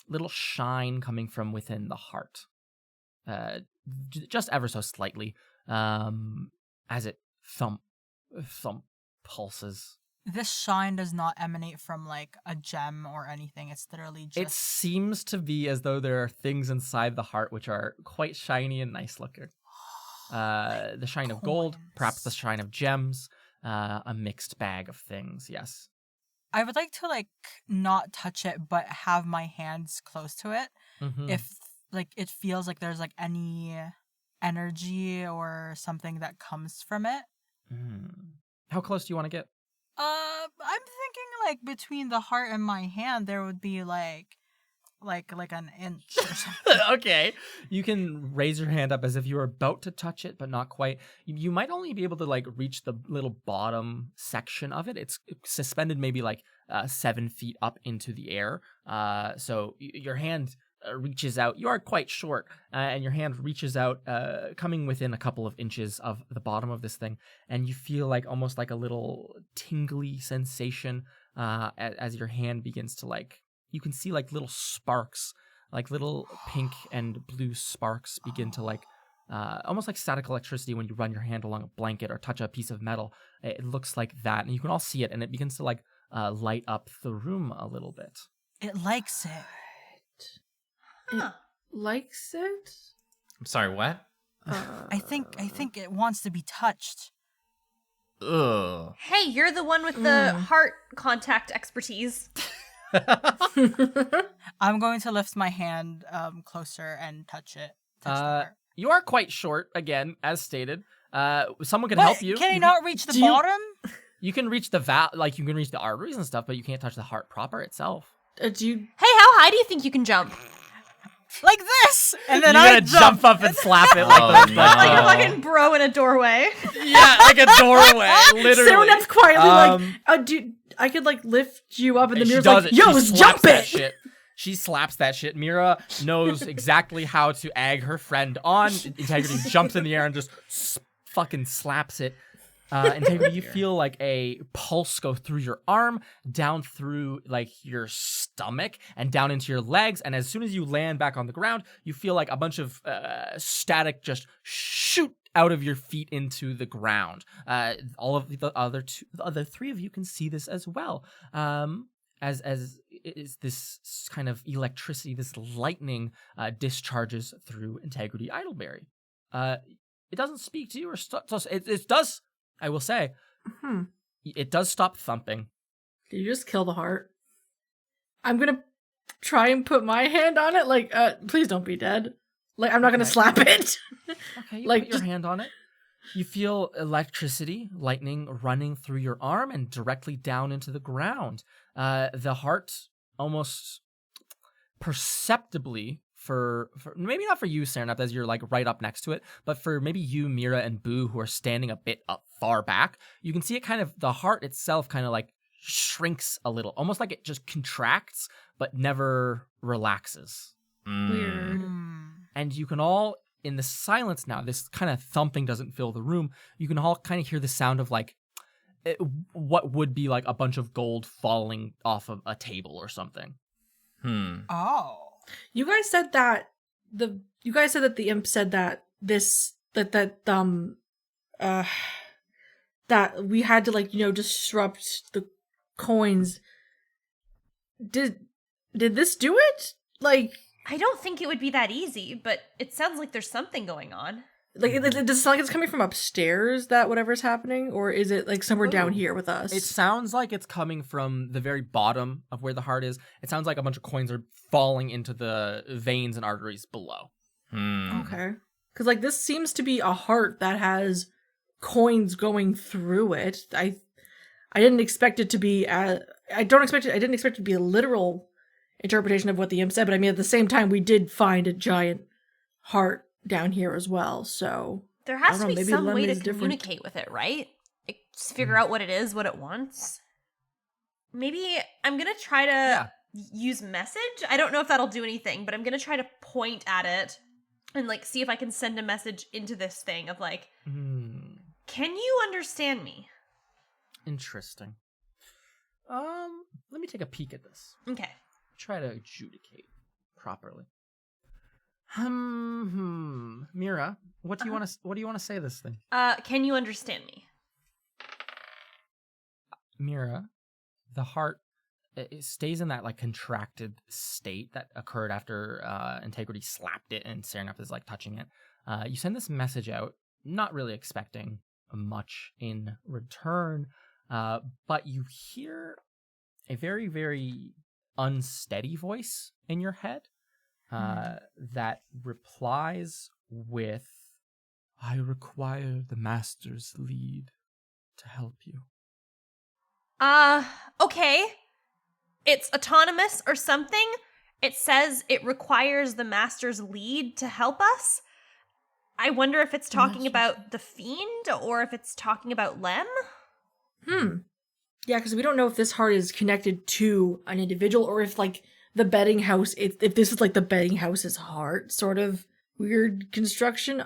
little shine coming from within the heart. Just ever so slightly, as it thump pulses. This shine does not emanate from like a gem or anything. It's literally just. It seems to be as though there are things inside the heart which are quite shiny and nice looking. The shine of gold, perhaps the shine of gems, a mixed bag of things. Yes. I would like to like not touch it, but have my hands close to it. Mm-hmm. If like it feels like there's like any energy or something that comes from it. How close do you want to get? I'm thinking like between the heart and my hand there would be like an inch or something. Okay. You can raise your hand up as if you were about to touch it, but not quite. You might only be able to like reach the little bottom section of it. It's suspended maybe like 7 feet up into the air. So your hand reaches out. You are quite short, and your hand reaches out, coming within a couple of inches of the bottom of this thing, and you feel like almost like a little tingly sensation as your hand begins to like. You can see like little sparks, like little pink and blue sparks begin to like, almost like static electricity when you run your hand along a blanket or touch a piece of metal. It looks like that, and you can all see it, and it begins to like light up the room a little bit. It likes it. Huh. Likes it? I'm sorry, what? I think it wants to be touched. Ugh. Hey, you're the one with the heart contact expertise. I'm going to lift my hand closer and touch it. Touch the heart. You are quite short, again, as stated. Someone can What? help you. Can I You not reach the bottom? You can reach the you can reach the arteries and stuff, but you can't touch the heart proper itself. Do you? Hey, how high do you think you can jump? Like this! And then You I gotta jump up and slap it like Oh, the no. Like a fucking bro in a doorway. yeah, like a doorway, literally. Sarah Nep's quietly dude, I could like lift you up, and the she mirror's does like, it. yo, She let's slaps jump that it. shit. She slaps that shit. Mira knows exactly how to egg her friend on. Integrity jumps in the air and just fucking slaps it. Integrity, you feel like a pulse go through your arm, down through like your stomach, and down into your legs. And as soon as you land back on the ground, you feel like a bunch of static just shoot out of your feet into the ground. All of the other three of you can see this as well. As is this kind of electricity, this lightning discharges through Integrity Idleberry. It doesn't speak to you, or it does. I will say, it does stop thumping. Did you just kill the heart? I'm gonna try and put my hand on it. Like, please don't be dead. Like, I'm not gonna slap it. Okay, you Like, put your hand on it. You feel electricity, lightning running through your arm and directly down into the ground. The heart almost perceptibly, for maybe not for you, Serenap, as you're like right up next to it, but for maybe you, Mira, and Boo, who are standing a bit up far back, you can see it kind of, the heart itself kind of like shrinks a little, almost like it just contracts, but never relaxes. Weird. And you can all, in the silence now, this kind of thumping doesn't fill the room, you can all kind of hear the sound of like, what would be like a bunch of gold falling off of a table or something. Oh. You guys said that the imp said that that we had to like, disrupt the coins. Did this do it? Like, I don't think it would be that easy, but it sounds like there's something going on. does it sound like it's coming from upstairs, that whatever's happening, or is it like somewhere down here with us? It sounds like it's coming from the very bottom of where the heart is. It sounds like a bunch of coins are falling into the veins and arteries below. Okay. Because like this seems to be a heart that has coins going through it. I didn't expect it to be I didn't expect it to be a literal interpretation of what the imp said, but I mean, at the same time, we did find a giant heart down here as well, so... There I has don't to know, be maybe some way lemon to is different. communicate with it, right? Like, just figure out what it is, what it wants. Maybe I'm gonna try to use message. I don't know if that'll do anything, but I'm gonna try to point at it and like see if I can send a message into this thing of like, can you understand me? Interesting. Let me take a peek at this. Okay. Try to adjudicate properly. Mira, what do you want to say to this thing? Can you understand me? Mira, the heart, it stays in that like contracted state that occurred after Integrity slapped it and Serenap is like touching it. You send this message out, not really expecting much in return, but you hear a very, very unsteady voice in your head that replies with, "I require the Master's lead to help you." Okay. It's autonomous or something. It says it requires the Master's lead to help us. I wonder if it's talking about the Fiend or if it's talking about Lem. Yeah, because we don't know if this heart is connected to an individual or if, like, the betting house, if this is, like, the betting house's heart sort of weird construction.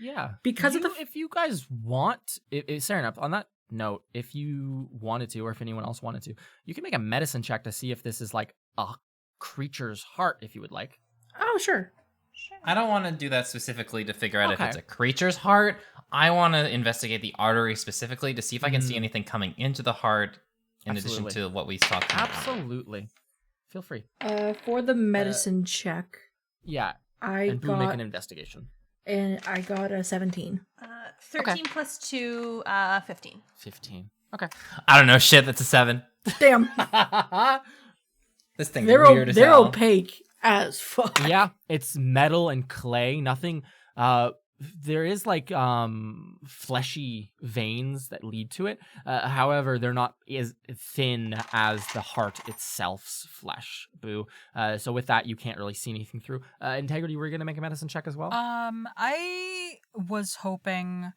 Yeah. Because if you guys want, Serenap, on that note, if you wanted to, or if anyone else wanted to, you can make a medicine check to see if this is, like, a creature's heart, if you would like. Oh, sure. I don't want to do that specifically to figure out if it's a creature's heart. I want to investigate the artery specifically to see if I can see anything coming into the heart in addition to what we saw. Absolutely. Feel free. For the medicine check, Yeah. I And Boo, make got an investigation. I got a 17. 13 plus 2, 15. 15. Okay. I don't know. Shit, that's a 7. Damn, This thing's they're weird as they're hell. opaque as fuck. Yeah, it's metal and clay. Nothing. There is like fleshy veins that lead to it. However, they're not as thin as the heart itself's flesh. Boo. So with that, you can't really see anything through. Integrity, we're gonna make a medicine check as well. I was hoping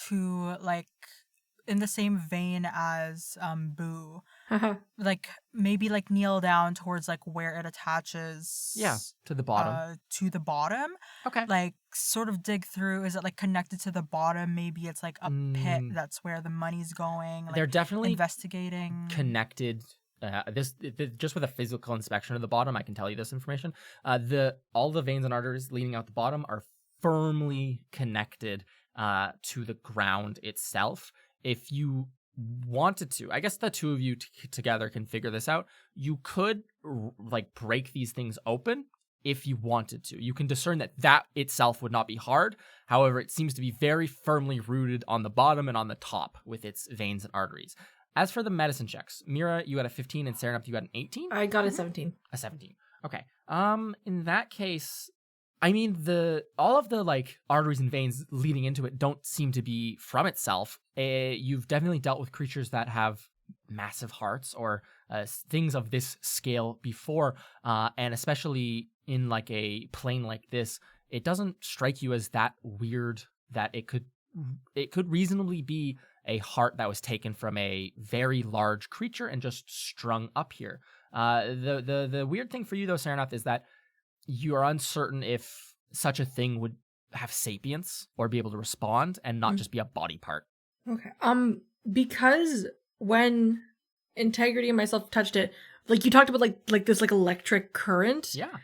to, like, in the same vein as Boo, like maybe like kneel down towards like where it attaches. Yeah, to the bottom. To the bottom. Okay. Like sort of dig through. Is it like connected to the bottom? Maybe it's like a pit. That's where the money's going. Like, They're definitely investigating. connected. Just with a physical inspection of the bottom, I can tell you this information. All the veins and arteries leading out the bottom are firmly connected to the ground itself. If you wanted to, I guess the two of you together can figure this out. You could like break these things open if you wanted to. You can discern that itself would not be hard. However, it seems to be very firmly rooted on the bottom and on the top with its veins and arteries. As for the medicine checks, Mira, you had a 15 and Serenap, you had an 18? I got a 17. A 17. Okay. In that case, I mean, all of the like arteries and veins leading into it don't seem to be from itself. You've definitely dealt with creatures that have massive hearts or things of this scale before, and especially in like a plane like this, it doesn't strike you as that weird that it could reasonably be a heart that was taken from a very large creature and just strung up here. The weird thing for you though, Serenap, is that you are uncertain if such a thing would have sapience or be able to respond and not just be a body part. Okay. Because when Integrity and myself touched it, like you talked about like this like electric current. Yeah.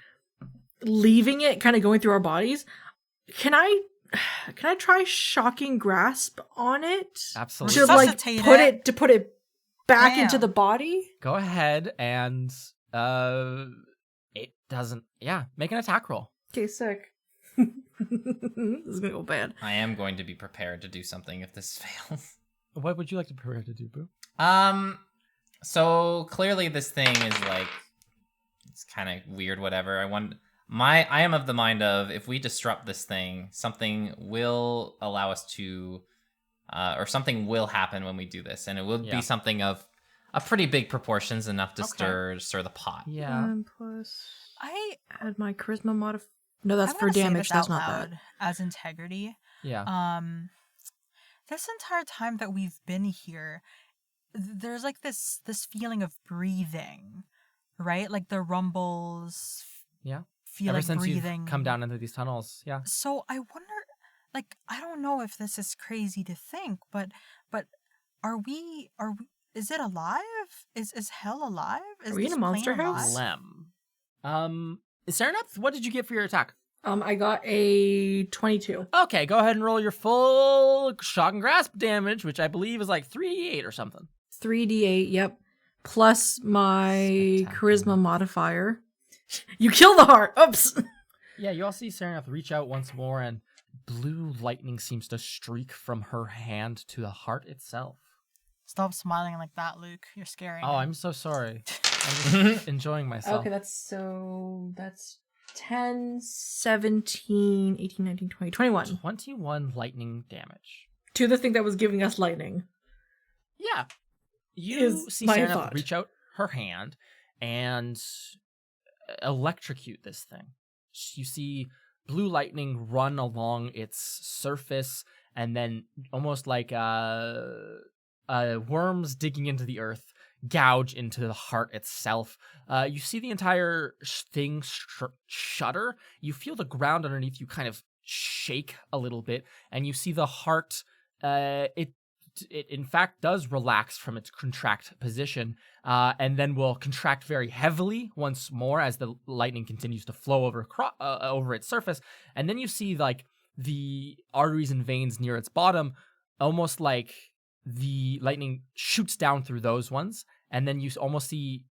Leaving it kind of going through our bodies. Can I try shocking grasp on it? Absolutely. To like Resuscitate put it back Damn. into the body? Go ahead and it doesn't. Yeah, make an attack roll. Okay, sick. This is gonna go bad. I am going to be prepared to do something if this fails. What would you like to prepare to do, Boo? So clearly this thing is like, it's kind of weird, whatever. I am of the mind of, if we disrupt this thing, something will allow us to, or something will happen when we do this, and it will be something of A pretty big proportions, enough to Okay. stir the pot. Yeah. Plus, I add my charisma modifier. No, that's I'm for gonna say damage. this That's out not loud that. as integrity. Yeah. This entire time that we've been here, there's like this feeling of breathing, right? Like the rumbles Yeah. feel Ever like since breathing. you've come down into these tunnels. Yeah. So I wonder, like, I don't know if this is crazy to think, but are we? Is it alive? Is hell alive? Is Are we in this a monster plane house? alive? Lem. Sereneth, what did you get for your attack? I got a 22. Okay, go ahead and roll your full shock and grasp damage, which I believe is like 3d8 or something. 3d8, yep. Plus my Spectacular. charisma modifier. You kill the heart! Oops! Yeah, you all see Sereneth reach out once more, and blue lightning seems to streak from her hand to the heart itself. Stop smiling like that, Luke. You're scaring Oh, me. I'm so sorry. I'm just enjoying myself. Okay, that's 10, 17, 18, 19, 20, 21. 21 lightning damage. To the thing that was giving us lightning. Yeah. You Is see my Sereneth thought. reach out her hand and electrocute this thing. You see blue lightning run along its surface, and then almost like worms digging into the earth, gouge into the heart itself. You see the entire thing shudder. You feel the ground underneath you kind of shake a little bit, and you see the heart. It in fact does relax from its contract position, and then will contract very heavily once more as the lightning continues to flow over its surface. And then you see like the arteries and veins near its bottom, almost like the lightning shoots down through those ones, and then you almost see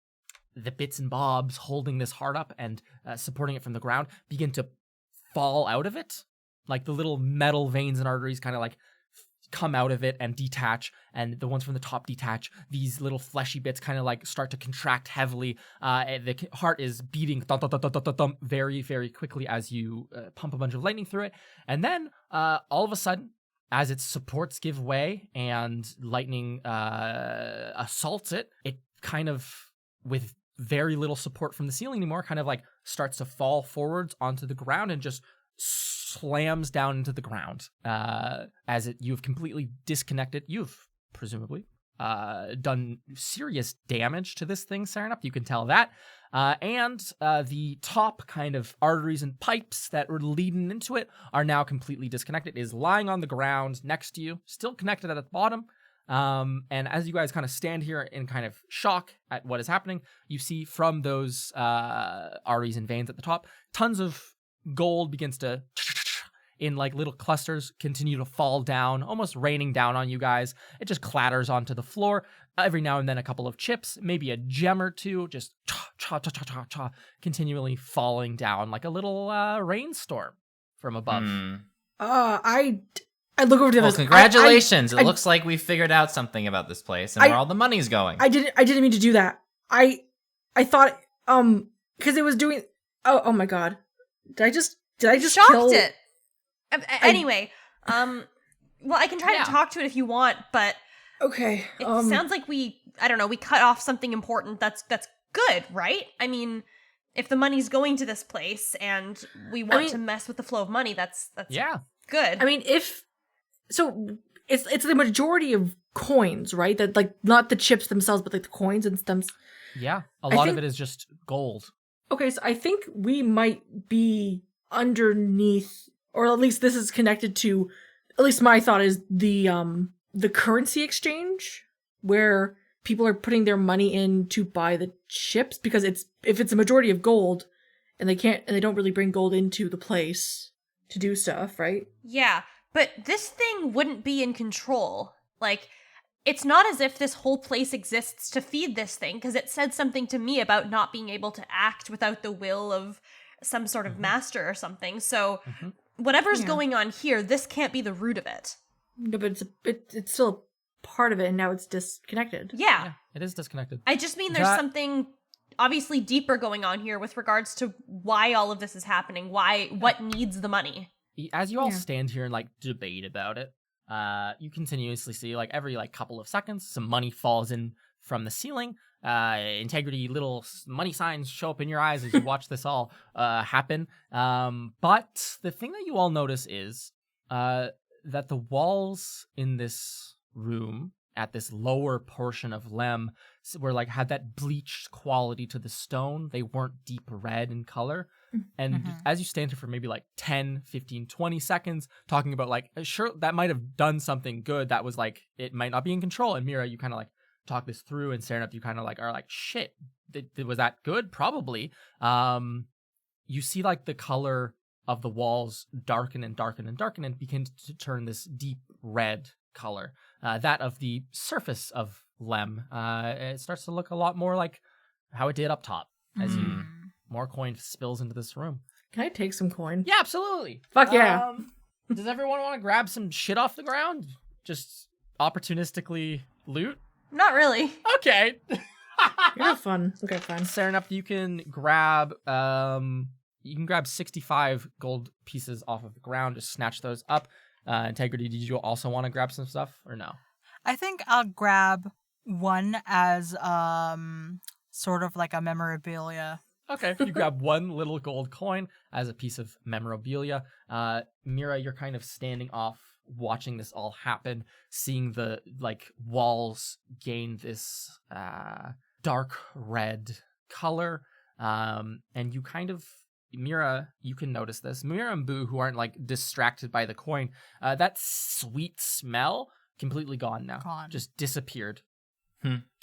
the bits and bobs holding this heart up and supporting it from the ground begin to fall out of it, like the little metal veins and arteries kind of like come out of it and detach, and the ones from the top detach. These little fleshy bits kind of like start to contract heavily. The heart is beating thump, thump, thump, thump, thump, thump, very, very quickly as you pump a bunch of lightning through it. And then all of a sudden, as its supports give way and lightning assaults it, it kind of, with very little support from the ceiling anymore, kind of like starts to fall forwards onto the ground and just slams down into the ground as you've completely disconnected. You've presumably done serious damage to this thing, Sereneth. You can tell that. And the top kind of arteries and pipes that were leading into it are now completely disconnected. It is lying on the ground next to you, still connected at the bottom. And as you guys kind of stand here in kind of shock at what is happening, you see from those arteries and veins at the top, tons of gold begins to, in like little clusters, continue to fall down, almost raining down on you guys. It just clatters onto the floor. Every now and then a couple of chips, maybe a gem or two, just continually falling down like a little rainstorm from above. I look over to Well, this. congratulations! I It looks like we figured out something about this place and where all the money's going. I didn't mean to do that. I thought because it was doing. Oh my god! Did I just shocked kill it. Anyway, well, I can try to talk to it if you want, but Okay. it sounds like we cut off something important. That's good, right? I mean, if the money's going to this place and we want to mess with the flow of money, that's good. I mean, it's the majority of coins, right? That like not the chips themselves, but like the coins and stems. Yeah, a lot of it is just gold. Okay, so I think we might be underneath, or at least this is connected to. At least my thought is the currency exchange, where people are putting their money in to buy the chips, because if it's a majority of gold, and they don't really bring gold into the place to do stuff, right? Yeah, but this thing wouldn't be in control. Like, it's not as if this whole place exists to feed this thing, because it said something to me about not being able to act without the will of some sort of master or something. So whatever's going on here, this can't be the root of it. No, but it's still a part of it, and now it's disconnected. Yeah. It is disconnected. I just mean there's something obviously deeper going on here with regards to why all of this is happening, what needs the money. As you all stand here and like debate about it, you continuously see like every like couple of seconds some money falls in from the ceiling. Integrity, little money signs show up in your eyes as you watch this all happen. But the thing that you all notice is that the walls in this room at this lower portion of Lem were like had that bleached quality to the stone. They weren't deep red in color. And as you stand here for maybe like 10, 15, 20 seconds talking about like, sure, that might have done something good. That was like, it might not be in control. And Mira, you kind of like talk this through, and Serenep, you kind of like are like, shit, was that good? Probably. You see like the color of the walls darken and darken and darken and begin to turn this deep red color. That of the surface of Lem. It starts to look a lot more like how it did up top as more coin spills into this room. Can I take some coin? Yeah, absolutely. Fuck yeah. Does everyone want to grab some shit off the ground? Just opportunistically loot? Not really. Okay. You're not fun. Okay, fine. Serenep, you can grab 65 gold pieces off of the ground. Just snatch those up. Integrity, did you also want to grab some stuff or no? I think I'll grab one as sort of like a memorabilia. Okay, you grab one little gold coin as a piece of memorabilia. Mira, you're kind of standing off, watching this all happen, seeing the like walls gain this dark red color, and you kind of, Mira, you can notice this. Mira and Boo, who aren't like distracted by the coin, that sweet smell completely gone now. Just disappeared.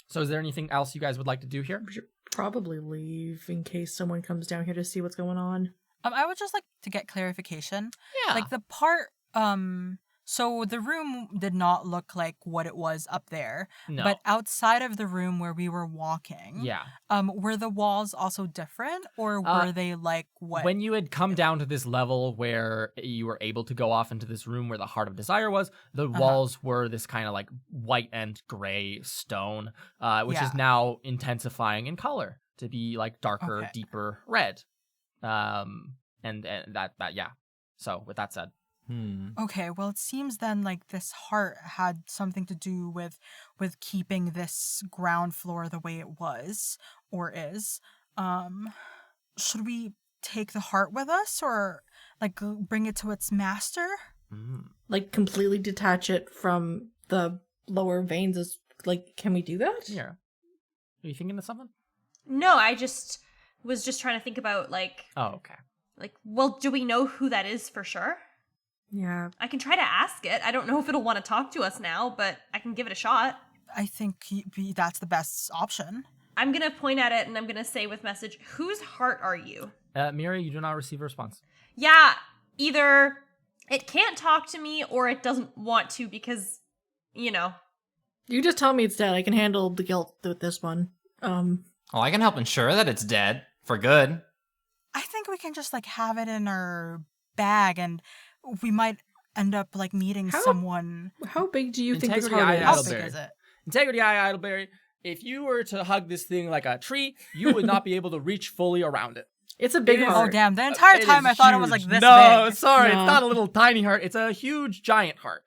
So is there anything else you guys would like to do here? We should probably leave in case someone comes down here to see what's going on. I would just like to get clarification. Yeah. Like the part, so the room did not look like what it was up there. No. But outside of the room where we were walking, Yeah. Were the walls also different, or were they like what? When you had come down to this level where you were able to go off into this room where the Heart of Desire was, the walls were this kind of like white and gray stone, which is now intensifying in color to be like darker, deeper red. And that yeah. So with that said. Okay, well, it seems then like this heart had something to do with keeping this ground floor the way it was or is. Should we take the heart with us or like bring it to its master? Like completely detach it from the lower veins is like, can we do that? Yeah. Are you thinking of something? No, I just was just trying to think about like, Oh, okay. like, well, do we know who that is for sure? Yeah. I can try to ask it. I don't know if it'll want to talk to us now, but I can give it a shot. I think that's the best option. I'm going to point at it and I'm going to say with message, whose heart are you? Mira, you do not receive a response. Yeah, either it can't talk to me or it doesn't want to because, you know. You just tell me it's dead. I can handle the guilt with this one. Well, I can help ensure that it's dead for good. I think we can just like have it in our bag and we might end up like meeting someone. How big do you think this Integrity heart Eye is? How Idleberry. big is it? Integrity Eye Idleberry, if you were to hug this thing like a tree, you would not be able to reach fully around it. It's a big It is- heart. Oh damn! The entire It time is I thought it was huge. like this No, big. sorry, No. it's not a little tiny heart. It's a huge, giant heart.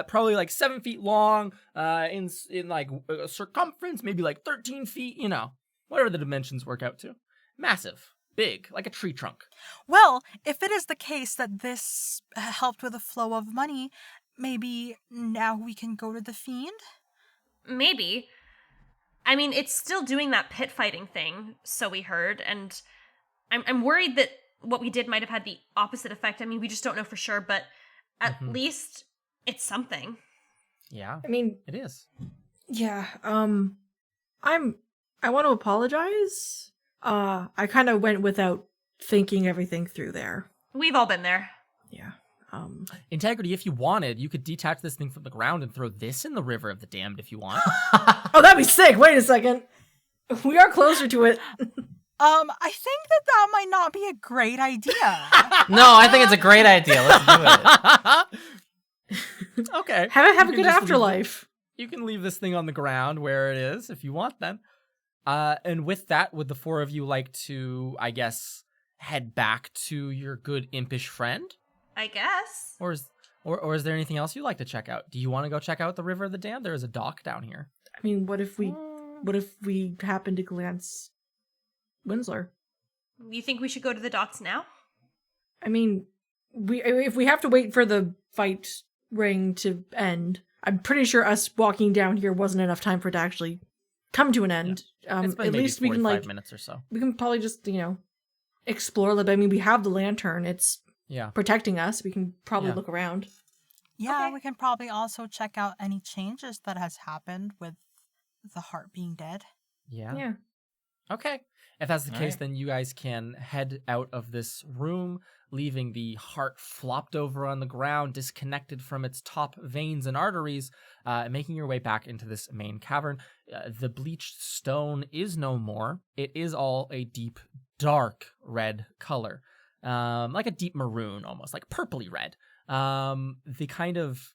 Probably like 7 feet long, in like circumference, maybe like 13 feet. You know, whatever the dimensions work out to. Massive, big, like a tree trunk. Well, if it is the case that this helped with the flow of money, maybe now we can go to the Fiend? Maybe. I mean, it's still doing that pit fighting thing, so we heard, and I'm worried that what we did might have had the opposite effect. I mean, we just don't know for sure, but at least it's something. Yeah, I mean, it is. yeah. I want to apologize. I kind of went without thinking everything through there. We've all been there. Yeah. Integrity, if you wanted, you could detach this thing from the ground and throw this in the river of the damned if you want. Oh, that'd be sick. Wait a second. We are closer to it. I think that might not be a great idea. No, I think it's a great idea. Let's do it. Okay. Have a You good can just afterlife. You can leave this thing on the ground where it is if you want then. And with that, would the four of you like to, I guess, head back to your good impish friend? I guess. Or is there anything else you'd like to check out? Do you want to go check out the River of the Damned? There is a dock down here. I mean, what if we What if we happen to glance Winsler? You think we should go to the docks now? I mean, if we have to wait for the fight ring to end, I'm pretty sure us walking down here wasn't enough time for it to actually come to an end. It's been At maybe least we can 45 minutes or so. we can probably just explore a little bit. I mean, we have the lantern; it's Yeah. protecting us. We can probably Yeah. look around. Yeah, Okay. we can probably also check out any changes that has happened with the heart being dead. Yeah. Yeah. Okay. If that's the All case, right. then you guys can head out of this room, leaving the heart flopped over on the ground, disconnected from its top veins and arteries, making your way back into this main cavern. The bleached stone is no more. It is all a deep, dark red color, like a deep maroon almost, like purpley red. The kind of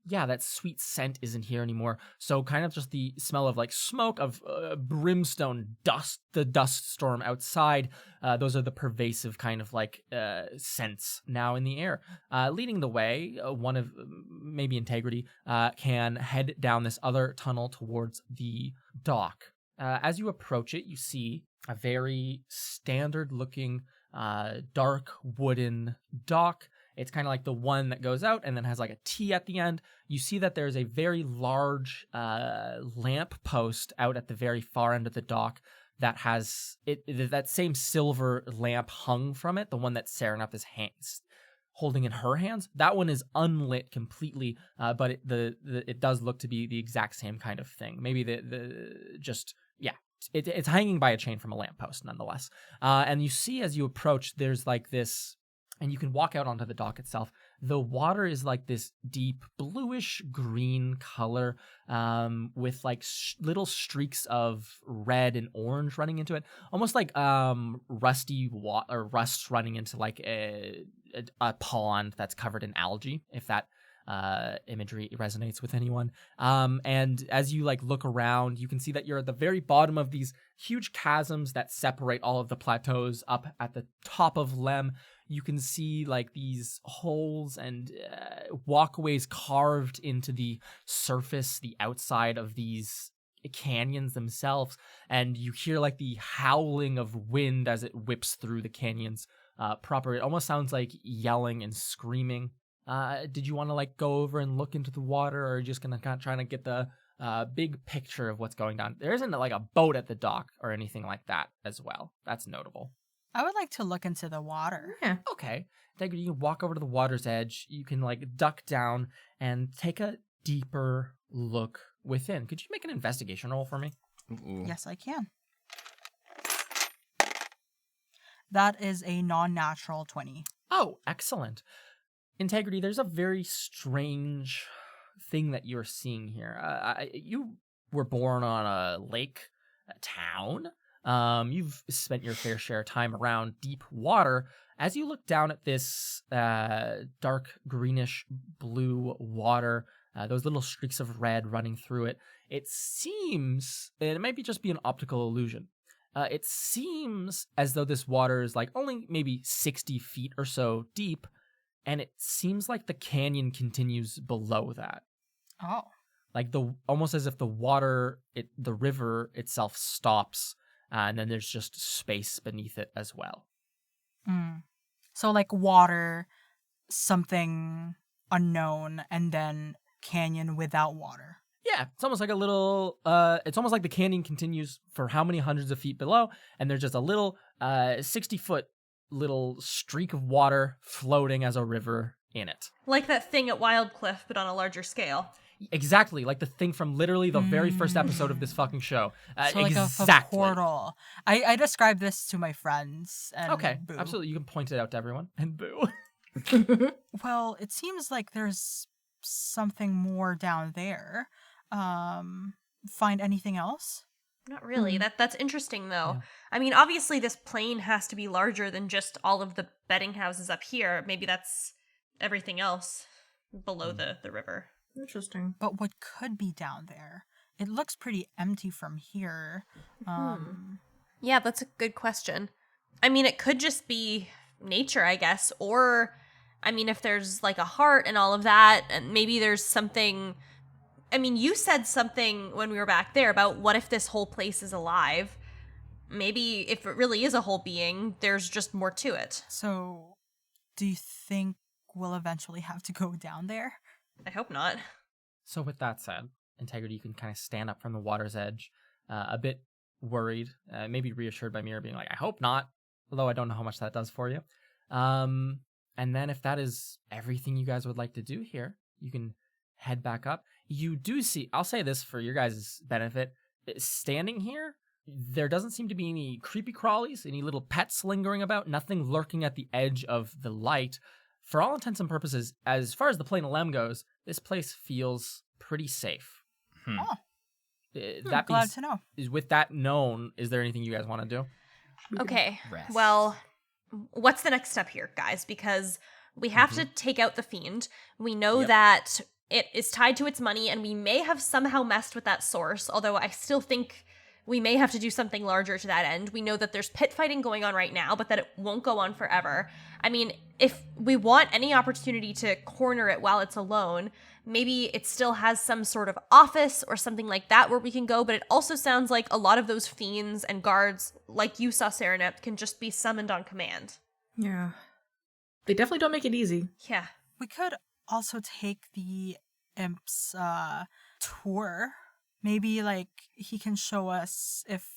that sweet scent isn't here anymore. So kind of just the smell of like smoke, of brimstone, dust, the dust storm outside. Those are the pervasive kind of like scents now in the air. Leading the way, one of maybe Integrity can head down this other tunnel towards the dock. As you approach it, you see a very standard looking dark wooden dock. It's kind of like the one that goes out and then has like a T at the end. You see that there's a very large lamp post out at the very far end of the dock that has that same silver lamp hung from it, the one that Serenap is holding in her hands. That one is unlit completely, but it does look to be the exact same kind of thing. Maybe it's hanging by a chain from a lamppost nonetheless. And you see as you approach, there's like this. And you can walk out onto the dock itself. The water is like this deep bluish green color with like little streaks of red and orange running into it. Almost like rust running into like a pond that's covered in algae, if that imagery resonates with anyone. And as you like look around, you can see that you're at the very bottom of these huge chasms that separate all of the plateaus. Up at the top of Lem, you can see like these holes and walkways carved into the surface, the outside of these canyons themselves. And you hear like the howling of wind as it whips through the canyons proper. It almost sounds like yelling and screaming. Did you want to like go over and look into the water, or are you just gonna kind of trying to get the big picture of what's going on? There isn't like a boat at the dock or anything like that as well. That's notable. I would like to look into the water. Yeah. Okay. Integrity, you can walk over to the water's edge. You can like duck down and take a deeper look within. Could you make an investigation roll for me? Ooh. Yes, I can. That is a non-natural 20. Oh, excellent. Integrity, there's a very strange thing that you're seeing here. You were born on a lake, a town. You've spent your fair share of time around deep water. As you look down at this dark greenish blue water, those little streaks of red running through it, it seems, and it might be just be an optical illusion, it seems as though this water is like only maybe 60 feet or so deep, and it seems like the canyon continues below that. Oh. Like almost as if the water, the river itself stops, and then there's just space beneath it as well. Mm. So like water, something unknown, and then canyon without water. Yeah, it's almost like a little, it's almost like the canyon continues for how many hundreds of feet below, and there's just a little 60-foot little streak of water floating as a river in it. Like that thing at Wildcliff, but on a larger scale. Exactly, like the thing from literally the very first episode of this fucking show. So like Exactly. a portal. I described this to my friends. And Okay, boo. absolutely. You can point it out to everyone. And boo. Well, it seems like there's something more down there. Find anything else? Not really. Hmm. That's interesting though. Yeah. I mean, obviously this plane has to be larger than just all of the bedding houses up here. Maybe that's everything else below the river. Interesting. But what could be down there? It looks pretty empty from here. Yeah, that's a good question. I mean, it could just be nature, I guess. Or, I mean, if there's like a heart and all of that, and maybe there's something I mean, you said something when we were back there about what if this whole place is alive? Maybe if it really is a whole being, there's just more to it. So, do you think we'll eventually have to go down there? I hope not. So with that said, Integrity, you can kind of stand up from the water's edge, a bit worried, maybe reassured by Mira being like, I hope not, although I don't know how much that does for you. And then if that is everything you guys would like to do here, you can head back up. You do see, I'll say this for your guys' benefit, standing here, there doesn't seem to be any creepy crawlies, any little pets lingering about, nothing lurking at the edge of the light. For all intents and purposes, as far as the Plain of Lem goes, this place feels pretty safe. Oh, That glad to know. With that known, is there anything you guys want to do? Okay. Rest. Well, what's the next step here, guys? Because we have to take out the fiend. We know that it is tied to its money, and we may have somehow messed with that source, although I still think we may have to do something larger to that end. We know that there's pit fighting going on right now, but that it won't go on forever. I mean, if we want any opportunity to corner it while it's alone, maybe it still has some sort of office or something like that where we can go, but it also sounds like a lot of those fiends and guards, like you saw, Serenep, can just be summoned on command. Yeah. They definitely don't make it easy. Yeah. We could also take the imp's tour. Maybe, like, he can show us if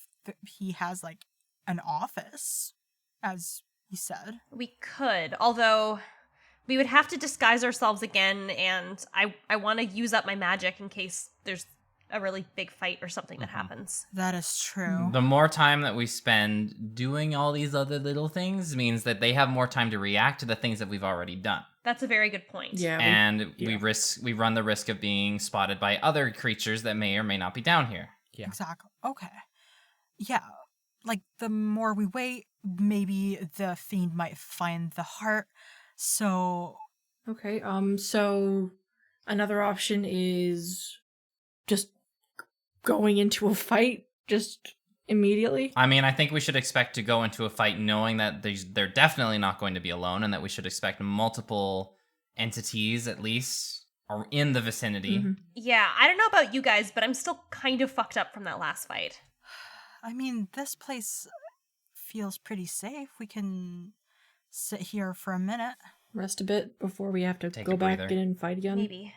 he has, like, an office, as he said. We could, although we would have to disguise ourselves again, and I want to use up my magic in case there's a really big fight or something that happens. That is true. The more time that we spend doing all these other little things means that they have more time to react to the things that we've already done. That's a very good point. Yeah. And we run the risk of being spotted by other creatures that may or may not be down here. Yeah. Exactly. Okay. Yeah. Like, the more we wait, maybe the fiend might find the heart. So, Okay, so another option is just going into a fight just immediately. I mean, I think we should expect to go into a fight knowing that they're definitely not going to be alone, and that we should expect multiple entities, at least, are in the vicinity. Mhm. Yeah, I don't know about you guys, but I'm still kind of fucked up from that last fight. I mean, this place feels pretty safe. We can sit here for a minute. Rest a bit before we have to Take go a back breather. and fight again. Maybe.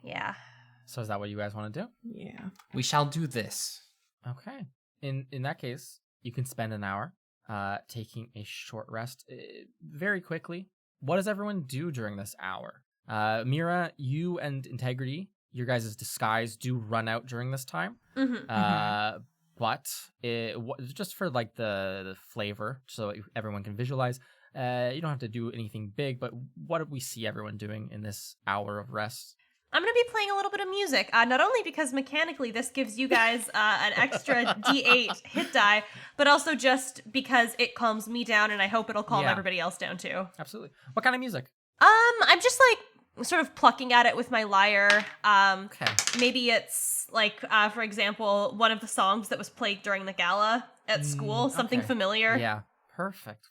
Yeah. So is that what you guys want to do? Yeah. We shall do this. Okay. In that case, you can spend an hour taking a short rest very quickly. What does everyone do during this hour? Mira, you and Integrity, your guys' disguise do run out during this time. Mm-hmm. But just for like the flavor, so everyone can visualize, you don't have to do anything big, but what do we see everyone doing in this hour of rest? I'm going to be playing a little bit of music, not only because mechanically this gives you guys an extra D8 hit die, but also just because it calms me down, and I hope it'll calm Yeah. everybody else down too. Absolutely. What kind of music? I'm just like sort of plucking at it with my lyre. Okay. Maybe it's like, for example, one of the songs that was played during the gala at school, something okay. familiar. Yeah. Perfect.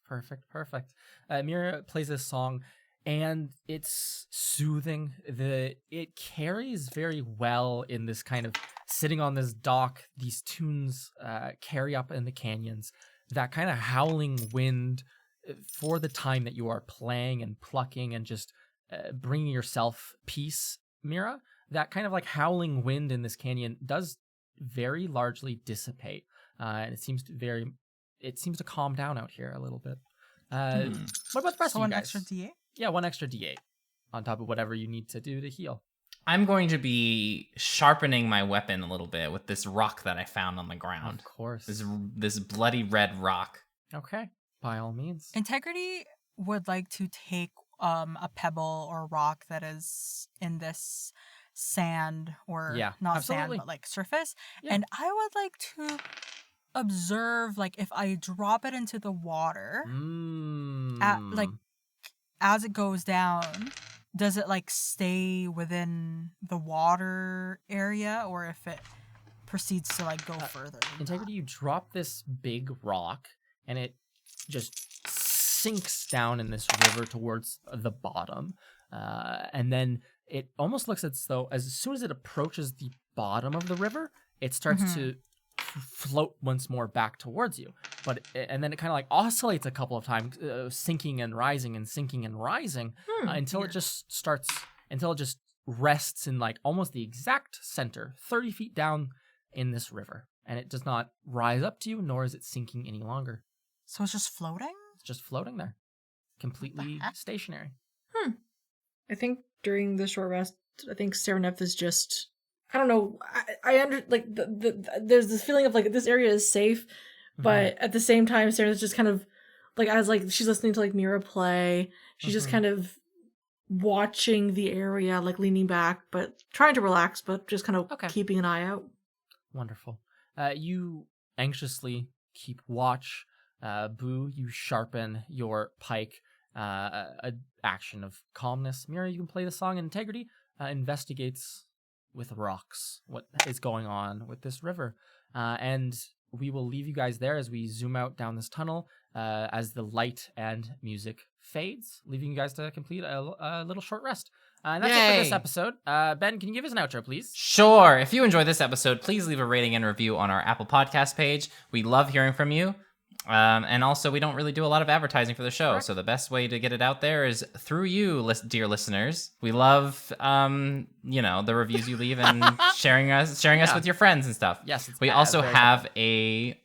Mira plays this song, and it's soothing. It carries very well in this kind of sitting on this dock. These tunes carry up in the canyons. That kind of howling wind for the time that you are playing and plucking and just bringing yourself peace, Mira. That kind of like howling wind in this canyon does very largely dissipate, and it seems to calm down out here a little bit. What about the rest So of you an guys? extra D8? Yeah, one extra D8 on top of whatever you need to do to heal. I'm going to be sharpening my weapon a little bit with this rock that I found on the ground. Of course. This bloody red rock. Okay, by all means. Integrity would like to take a pebble or rock that is in this sand, or Yeah, not absolutely. sand, but like surface. Yeah. And I would like to observe, like, if I drop it into the water, like, as it goes down, does it like stay within the water area, or if it proceeds to like go further than Integrity, you drop this big rock, and it just sinks down in this river towards the bottom. And then it almost looks as though as soon as it approaches the bottom of the river, it starts to float once more back towards you. And then it kind of like oscillates a couple of times, sinking and rising and sinking and rising until it just rests in like almost the exact center, 30 feet down in this river. And it does not rise up to you, nor is it sinking any longer. So it's just floating? It's just floating there, completely stationary. I think during the short rest, I think Sereneth is just, I don't know, I like there's this feeling of like this area is safe, but at the same time, Sereneth's just kind of like, as like she's listening to like Mira play, she's just kind of watching the area, like leaning back, but trying to relax, but just kind of keeping an eye out. Wonderful. You anxiously keep watch. Boo, you sharpen your pike. A action of calmness. Mira, you can play the song. Integrity investigates with rocks what is going on with this river. And we will leave you guys there as we zoom out down this tunnel as the light and music fades, leaving you guys to complete a little short rest. And that's it for this episode. Ben, can you give us an outro, please? Sure. If you enjoyed this episode, please leave a rating and review on our Apple Podcast page. We love hearing from you. And also, we don't really do a lot of advertising for the show, so the best way to get it out there is through you, dear listeners. We love, the reviews you leave and sharing us with your friends and stuff. Yes, we also have I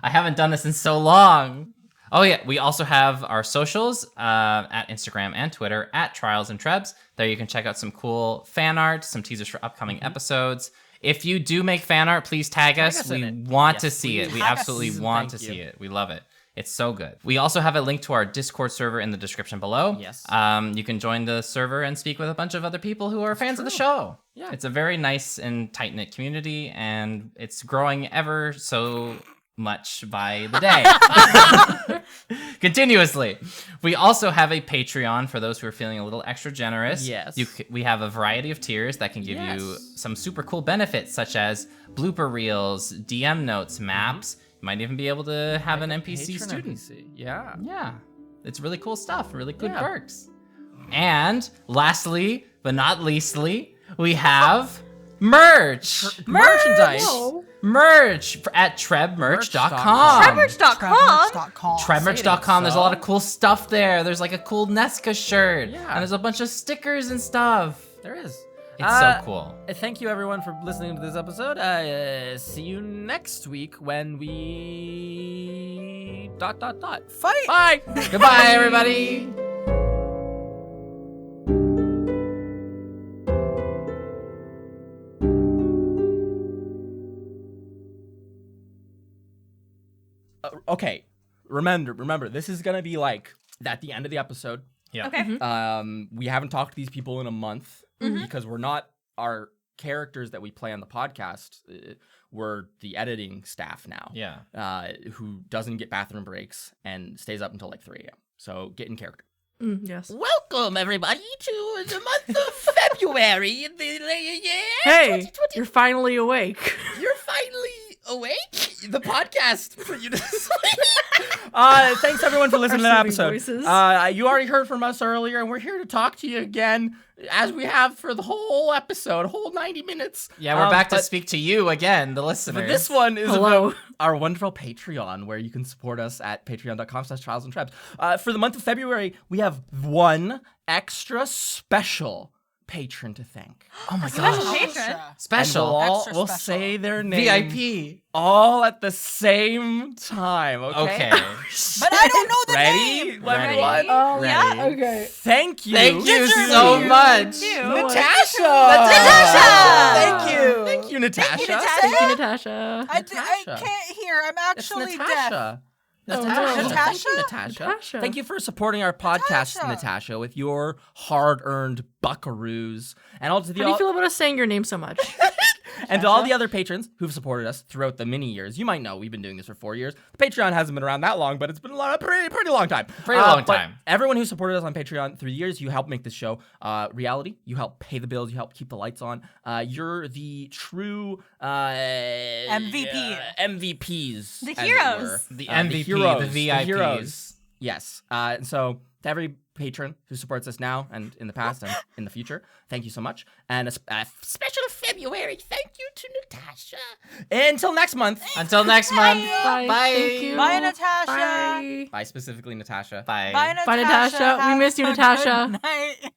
haven't done this in so long. Oh yeah, we also have our socials at Instagram and Twitter at Trials and Trebs. There you can check out some cool fan art, some teasers for upcoming episodes. If you do make fan art, please tag us. We want to see it. We absolutely want to see it. We love it. It's so good. We also have a link to our Discord server in the description below. Yes. You can join the server and speak with a bunch of other people who are fans of the show. Yeah. It's a very nice and tight-knit community, and it's growing ever so much by the day. Continuously. We also have a Patreon for those who are feeling a little extra generous. Yes. We have a variety of tiers that can give you some super cool benefits, such as blooper reels, DM notes, maps. You might even be able to have an NPC student. NPC. Yeah. Yeah. It's really cool stuff, really good perks. And lastly, but not leastly, we have merch. Merchandise. Whoa. Merch at trebmerch.com. Trebmerch.com. Trebmerch.com. There's a lot of cool stuff there. There's like a cool Nesca shirt. Yeah. And there's a bunch of stickers and stuff. There is. It's so cool. Thank you, everyone, for listening to this episode. See you next week when we... ... Fight! Bye! Goodbye, everybody. Okay, remember, this is gonna be like at the end of the episode. Yeah. Okay. We haven't talked to these people in a month because we're not our characters that we play on the podcast. We're the editing staff now. Yeah. Who doesn't get bathroom breaks and stays up until like 3 a.m. So get in character. Yes. Welcome everybody to the month of February. Hey, you're finally awake. You're finally awake. The podcast put you to sleep. Thanks everyone for listening to that episode. Voices. You already heard from us earlier, and we're here to talk to you again, as we have for the whole episode, whole 90 minutes. Yeah, we're back to speak to you again, the listeners. But this one is Hello. about our wonderful Patreon, where you can support us at patreon.com/trialsandtrebs. For the month of February, we have one extra special patron to thank. Oh my Special gosh. patron. Special. And we'll Extra say their name. VIP. All at the same time, okay? Okay. But I don't know the name! Ready, Ready. everyone? Oh, Ready? yeah. Okay. Thank you. Thank you Natasha. so much. Natasha! Thank you! Thank you, Natasha. Thank you, Natasha. I Natasha. can't hear. I'm It's actually deaf. Natasha. Oh, Natasha. no. Thank you, Natasha. Natasha. Thank you for supporting our podcast, Natasha. Natasha, with your hard-earned buckaroos. And all to the How do you feel about us saying your name so much? and to all the other patrons who've supported us throughout the many years. You might know we've been doing this for 4 years. The Patreon hasn't been around that long, but it's been a pretty long time. Pretty long but time. Everyone who supported us on Patreon through the years, you help make this show reality. You help pay the bills. You help keep the lights on. You're the true MVPs. The as it heroes. were. The The MVP, heroes, the VIPs. heroes. Yes. So to every patron who supports us now and in the past and in the future. Thank you so much. And a special February thank you to Natasha. Until next month. Until next month. Bye. Bye. Thank you. Bye, Natasha. Bye. Bye, specifically Natasha. Bye. Bye, Natasha. Bye, Natasha. We Have miss you, a Natasha. good night.